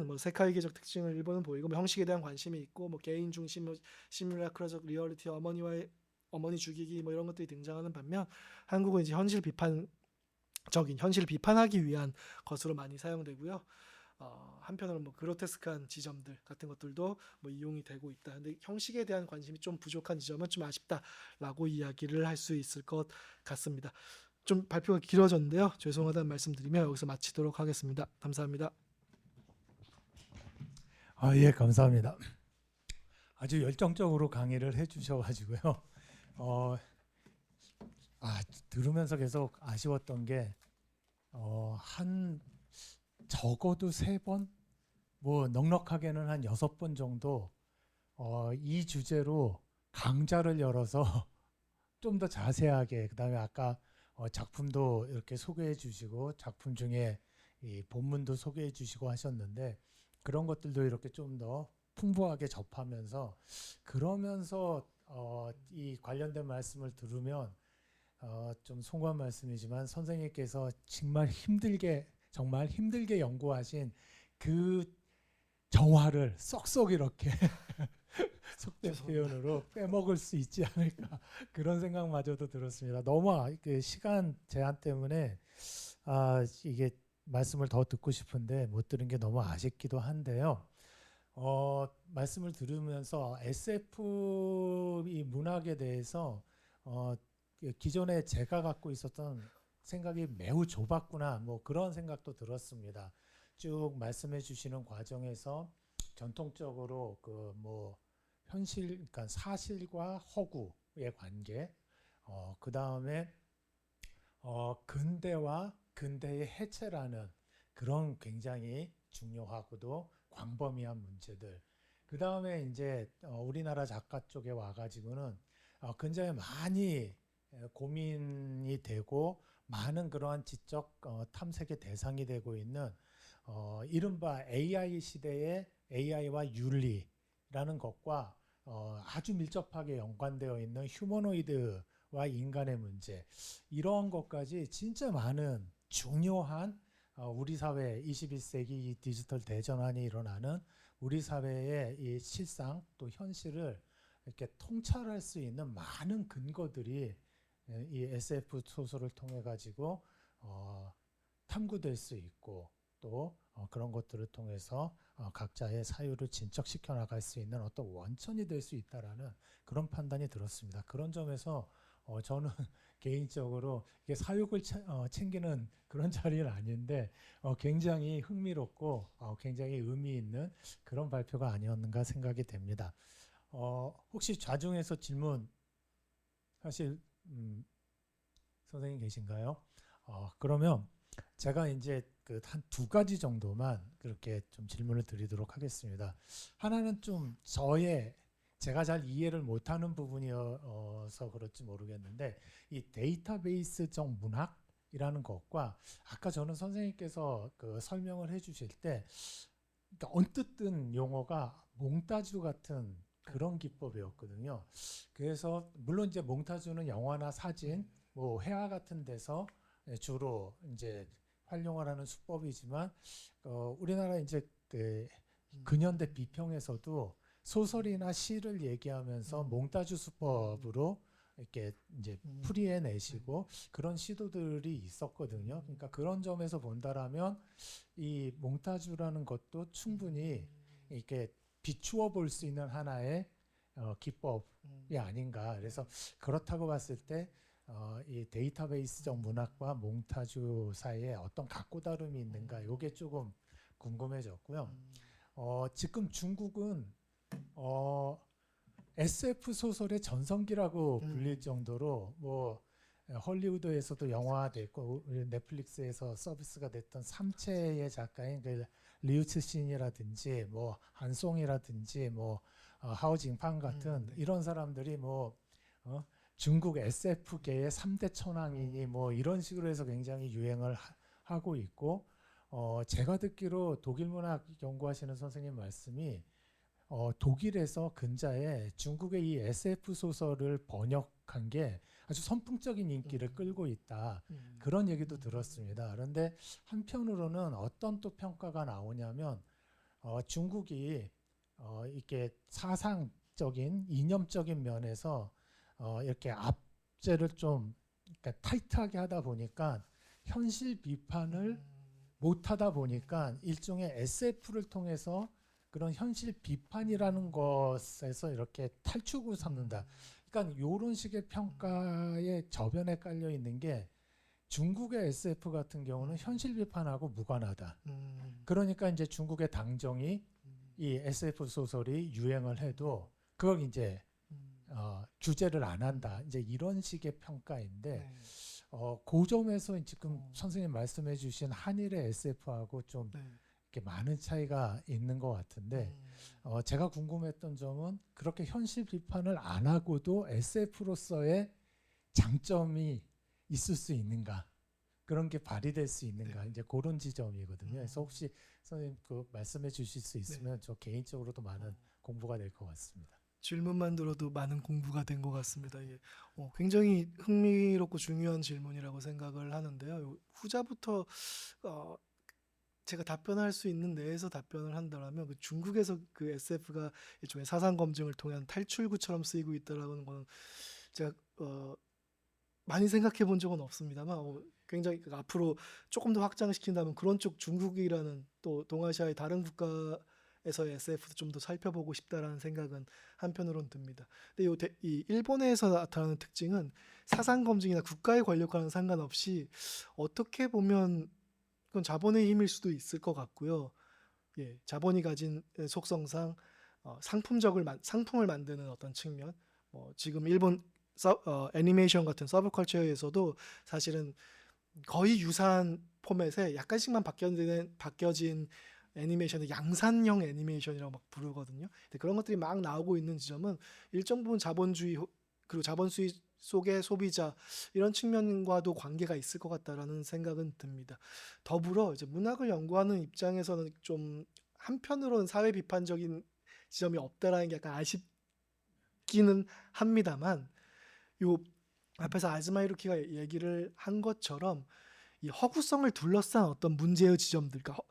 뭐 세카이계적 특징을 일본은 보이고 뭐 형식에 대한 관심이 있고 뭐 개인 중심, 뭐 시뮬라크라적 리얼리티, 어머니 죽이기 뭐 이런 것들이 등장하는 반면 한국은 이제 현실 비판을 비판하기 위한 것으로 많이 사용되고요. 한편으로는 뭐 그로테스크한 지점들 같은 것들도 뭐 이용이 되고 있다. 근데 형식에 대한 관심이 좀 부족한 지점은 좀 아쉽다라고 이야기를 할 수 있을 것 같습니다. 좀 발표가 길어졌는데요. 죄송하다는 말씀드리며 여기서 마치도록 하겠습니다. 감사합니다. 예, 감사합니다. 아주 열정적으로 강의를 해주셔가지고요. 들으면서 계속 아쉬웠던 게 한 적어도 3번, 뭐 넉넉하게는 한 6번 정도 이 주제로 강좌를 열어서 좀 더 자세하게, 그다음에 아까 작품도 이렇게 소개해 주시고 작품 중에 이 본문도 소개해 주시고 하셨는데 그런 것들도 이렇게 좀 더 풍부하게 접하면서 그러면서 이 관련된 말씀을 들으면 좀 송구한 말씀이지만 선생님께서 정말 힘들게 연구하신 그 정화를 쏙쏙 이렇게 속된 표현으로 빼먹을 수 있지 않을까 그런 생각마저도 들었습니다. 너무 그 시간 제한 때문에 이게 말씀을 더 듣고 싶은데 못 들은 게 너무 아쉽기도 한데요. 말씀을 들으면서 SF 이 문학에 대해서 기존에 제가 갖고 있었던 생각이 매우 좁았구나 뭐 그런 생각도 들었습니다. 쭉 말씀해 주시는 과정에서 전통적으로 그 뭐 현실, 그러니까 사실과 허구의 관계, 그 다음에 근대와 근대의 해체라는 그런 굉장히 중요하고도 광범위한 문제들. 그 다음에 이제 우리나라 작가 쪽에 와가지고는 굉장히 많이 고민이 되고 많은 그러한 지적 탐색의 대상이 되고 있는 이른바 AI 시대의 AI와 윤리라는 것과 아주 밀접하게 연관되어 있는 휴머노이드와 인간의 문제, 이러한 것까지 진짜 많은 중요한 우리 사회 21세기 이 디지털 대전환이 일어나는 우리 사회의 이 실상 또 현실을 이렇게 통찰할 수 있는 많은 근거들이 이 SF 소설을 통해 가지고 탐구될 수 있고 또 그런 것들을 통해서 각자의 사유를 진척시켜 나갈 수 있는 어떤 원천이 될 수 있다라는 그런 판단이 들었습니다. 그런 점에서 저는 개인적으로 이게 사육을 챙기는 그런 자리는 아닌데 굉장히 흥미롭고 굉장히 의미 있는 그런 발표가 아니었는가 생각이 됩니다. 혹시 좌중에서 질문 하실 선생님 계신가요? 그러면 제가 이제 그 한 두 가지 정도만 그렇게 좀 질문을 드리도록 하겠습니다. 하나는 좀 제가 잘 이해를 못하는 부분이어서 그럴지 모르겠는데 이 데이터베이스적 문학이라는 것과 아까 저는 선생님께서 그 설명을 해주실 때 그러니까 언뜻 든 용어가 몽타주 같은 그런 기법이었거든요. 그래서 물론 이제 몽타주는 영화나 사진, 뭐 회화 같은 데서 주로 이제 활용을 하는 수법이지만 우리나라 이제 그 근현대 비평에서도 소설이나 시를 얘기하면서 몽타주 수법으로 이렇게 이제 풀이해내시고 그런 시도들이 있었거든요. 그러니까 그런 점에서 본다라면 이 몽타주라는 것도 충분히 이렇게 비추어 볼 수 있는 하나의 기법이 아닌가. 그래서 그렇다고 봤을 때 이 데이터베이스적 문학과 몽타주 사이에 어떤 각고 다름이 있는가. 이게 조금 궁금해졌고요. 지금 중국은 SF 소설의 전성기라고 불릴 정도로 뭐 헐리우드에서도 영화됐고 넷플릭스에서 서비스가 됐던 삼체의 작가인 그 리우츠 신이라든지 뭐 한송이라든지 뭐 하오징팡 같은 이런 사람들이 뭐 중국 SF계의 3대 천왕이니 뭐 이런 식으로 해서 굉장히 유행을 하고 있고 제가 듣기로 독일 문학 연구하시는 선생님 말씀이 독일에서 근자에 중국의 이 SF 소설을 번역한 게 아주 선풍적인 인기를 끌고 있다. 그런 얘기도 들었습니다. 그런데 한편으로는 어떤 또 평가가 나오냐면 중국이 이렇게 사상적인 이념적인 면에서 이렇게 압제를 좀 그러니까 타이트하게 하다 보니까 현실 비판을 못 하다 보니까 일종의 SF를 통해서 그런 현실 비판이라는 것에서 이렇게 탈출구를 삼는다. 그러니까 이런 식의 평가의 저변에 깔려 있는 게 중국의 SF 같은 경우는 현실 비판하고 무관하다. 그러니까 이제 중국의 당정이 이 SF 소설이 유행을 해도 그걸 이제 규제를 안 한다. 이제 이런 식의 평가인데 그 점에서 지금 선생님 말씀해 주신 한일의 SF하고 좀 이렇게 많은 차이가 있는 것 같은데 제가 궁금했던 점은 그렇게 현실 비판을 안 하고도 SF로서의 장점이 있을 수 있는가, 그런 게 발휘될 수 있는가, 이제 그런 지점이거든요. 그래서 혹시 선생님 그 말씀해 주실 수 있으면 저 개인적으로도 많은 공부가 될 것 같습니다. 질문만 들어도 많은 공부가 된 것 같습니다. 예. 굉장히 흥미롭고 중요한 질문이라고 생각을 하는데요. 후자부터 제가 답변할 수 있는 내에서 답변을 한다면 그 중국에서 그 SF가 일종의 사상 검증을 통한 탈출구처럼 쓰이고 있다라는 거는 제가 많이 생각해 본 적은 없습니다만 굉장히 앞으로 조금 더 확장시킨다면 그런 쪽 중국이라는 또 동아시아의 다른 국가에서의 SF도 좀 더 살펴보고 싶다라는 생각은 한편으론 듭니다. 근데 이 일본에서 나타나는 특징은 사상 검증이나 국가의 권력과는 상관없이 어떻게 보면 그건 자본의 힘일 수도 있을 것 같고요. 예, 자본이 가진 속성상 상품을 만드는 어떤 측면, 지금 일본 애니메이션 같은 서브컬처에서도 사실은 거의 유사한 포맷에 약간씩만 바뀌어진 애니메이션을 양산형 애니메이션이라고 막 부르거든요. 근데 그런 것들이 막 나오고 있는 지점은 일정 부분 자본주의 그리고 자본주의 속의 소비자 이런 측면과도 관계가 있을 것 같다라는 생각은 듭니다. 더불어 이제 문학을 연구하는 입장에서는 좀 한편으로는 사회 비판적인 지점이 없다라는 게 약간 아쉽기는 합니다만 요 앞에서 아즈마이루키가 얘기를 한 것처럼 이 허구성을 둘러싼 어떤 문제의 지점들, 그러니까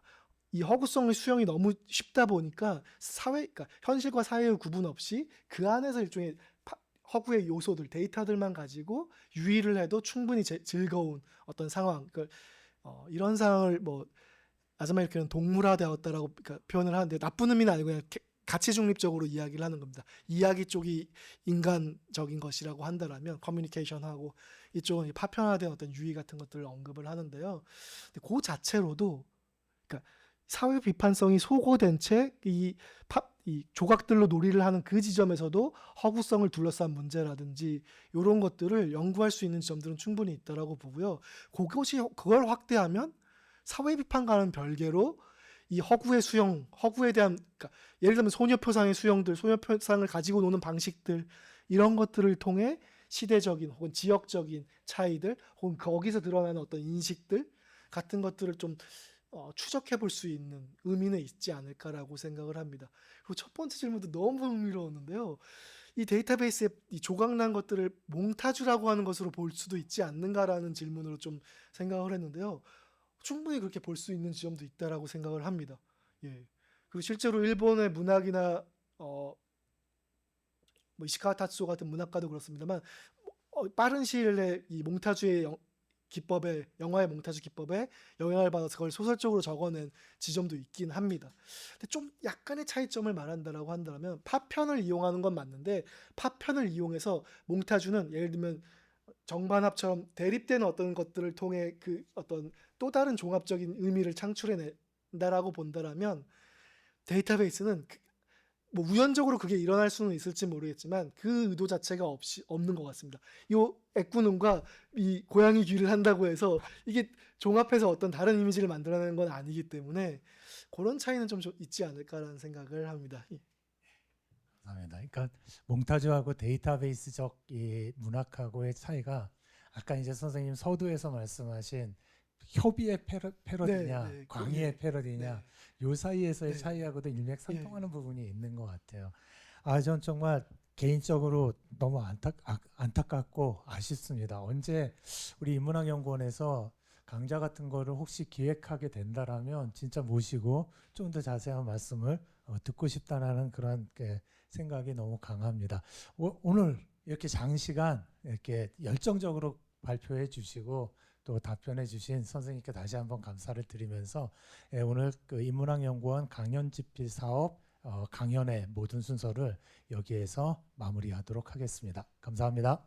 이 허구성의 수용이 너무 쉽다 보니까 그러니까 현실과 사회의 구분 없이 그 안에서 일종의 허구의 요소들, 데이터들만 가지고 유의를 해도 충분히 즐거운 어떤 상황, 이런 상황을 뭐 아즈마이르케는 동물화되었다라고 그러니까 표현을 하는데, 나쁜 의미는 아니고 그냥 가치 중립적으로 이야기를 하는 겁니다. 이야기 쪽이 인간적인 것이라고 한다라면 커뮤니케이션하고 이쪽은 파편화된 어떤 유의 같은 것들을 언급을 하는데요. 근데 그 자체로도 그러니까 사회 비판성이 소거된 채 이 조각들로 놀이를 하는 그 지점에서도 허구성을 둘러싼 문제라든지 이런 것들을 연구할 수 있는 지점들은 충분히 있다라고 보고요. 그걸 확대하면 사회 비판과는 별개로 이 허구의 수용, 허구에 대한 그러니까 예를 들면 소녀표상의 수용들, 소녀표상을 가지고 노는 방식들, 이런 것들을 통해 시대적인 혹은 지역적인 차이들 혹은 거기서 드러나는 어떤 인식들 같은 것들을 좀 추적해 볼 수 있는 의미는 있지 않을까라고 생각을 합니다. 그리고 첫 번째 질문도 너무 흥미로웠는데요. 이 데이터베이스에 이 조각난 것들을 몽타주라고 하는 것으로 볼 수도 있지 않는가라는 질문으로 좀 생각을 했는데요. 충분히 그렇게 볼 수 있는 지점도 있다라고 생각을 합니다. 예. 그리고 실제로 일본의 문학이나 뭐 이시카와 타츠오 같은 문학가도 그렇습니다만 빠른 시일 내에 이 몽타주의 영화의 몽타주 기법에 영향을 받아서 그걸 소설적으로 적어낸 지점도 있긴 합니다. 근데 좀 약간의 차이점을 말한다라고 한다면 파편을 이용하는 건 맞는데, 파편을 이용해서 몽타주는 예를 들면 정반합처럼 대립되는 어떤 것들을 통해 그 어떤 또 다른 종합적인 의미를 창출해낸다라고 본다라면, 데이터베이스는 뭐 우연적으로 그게 일어날 수는 있을지 모르겠지만 그 의도 자체가 없는 것 같습니다. 이 액구눈과 이 고양이 귀를 한다고 해서 이게 종합해서 어떤 다른 이미지를 만들어내는 건 아니기 때문에 그런 차이는 좀 있지 않을까라는 생각을 합니다. 예. 감사합니다. 그러니까 몽타주하고 데이터베이스적 이 문학하고의 차이가 아까 이제 선생님 서두에서 말씀하신 협의의 패러디냐, 네, 광의의 패러디냐, 요 사이에서의 네. 차이하고도 일맥상통하는 부분이 있는 것 같아요. 전 정말 개인적으로 너무 안타깝고 아쉽습니다. 언제 우리 인문학연구원에서 강좌 같은 거를 혹시 기획하게 된다라면 진짜 모시고 좀 더 자세한 말씀을 듣고 싶다라는 그런 생각이 너무 강합니다. 오늘 이렇게 장시간 이렇게 열정적으로 발표해 주시고 또 답변해 주신 선생님께 다시 한번 감사를 드리면서 오늘 그 인문학연구원 강연집필 사업 강연의 모든 순서를 여기에서 마무리하도록 하겠습니다. 감사합니다.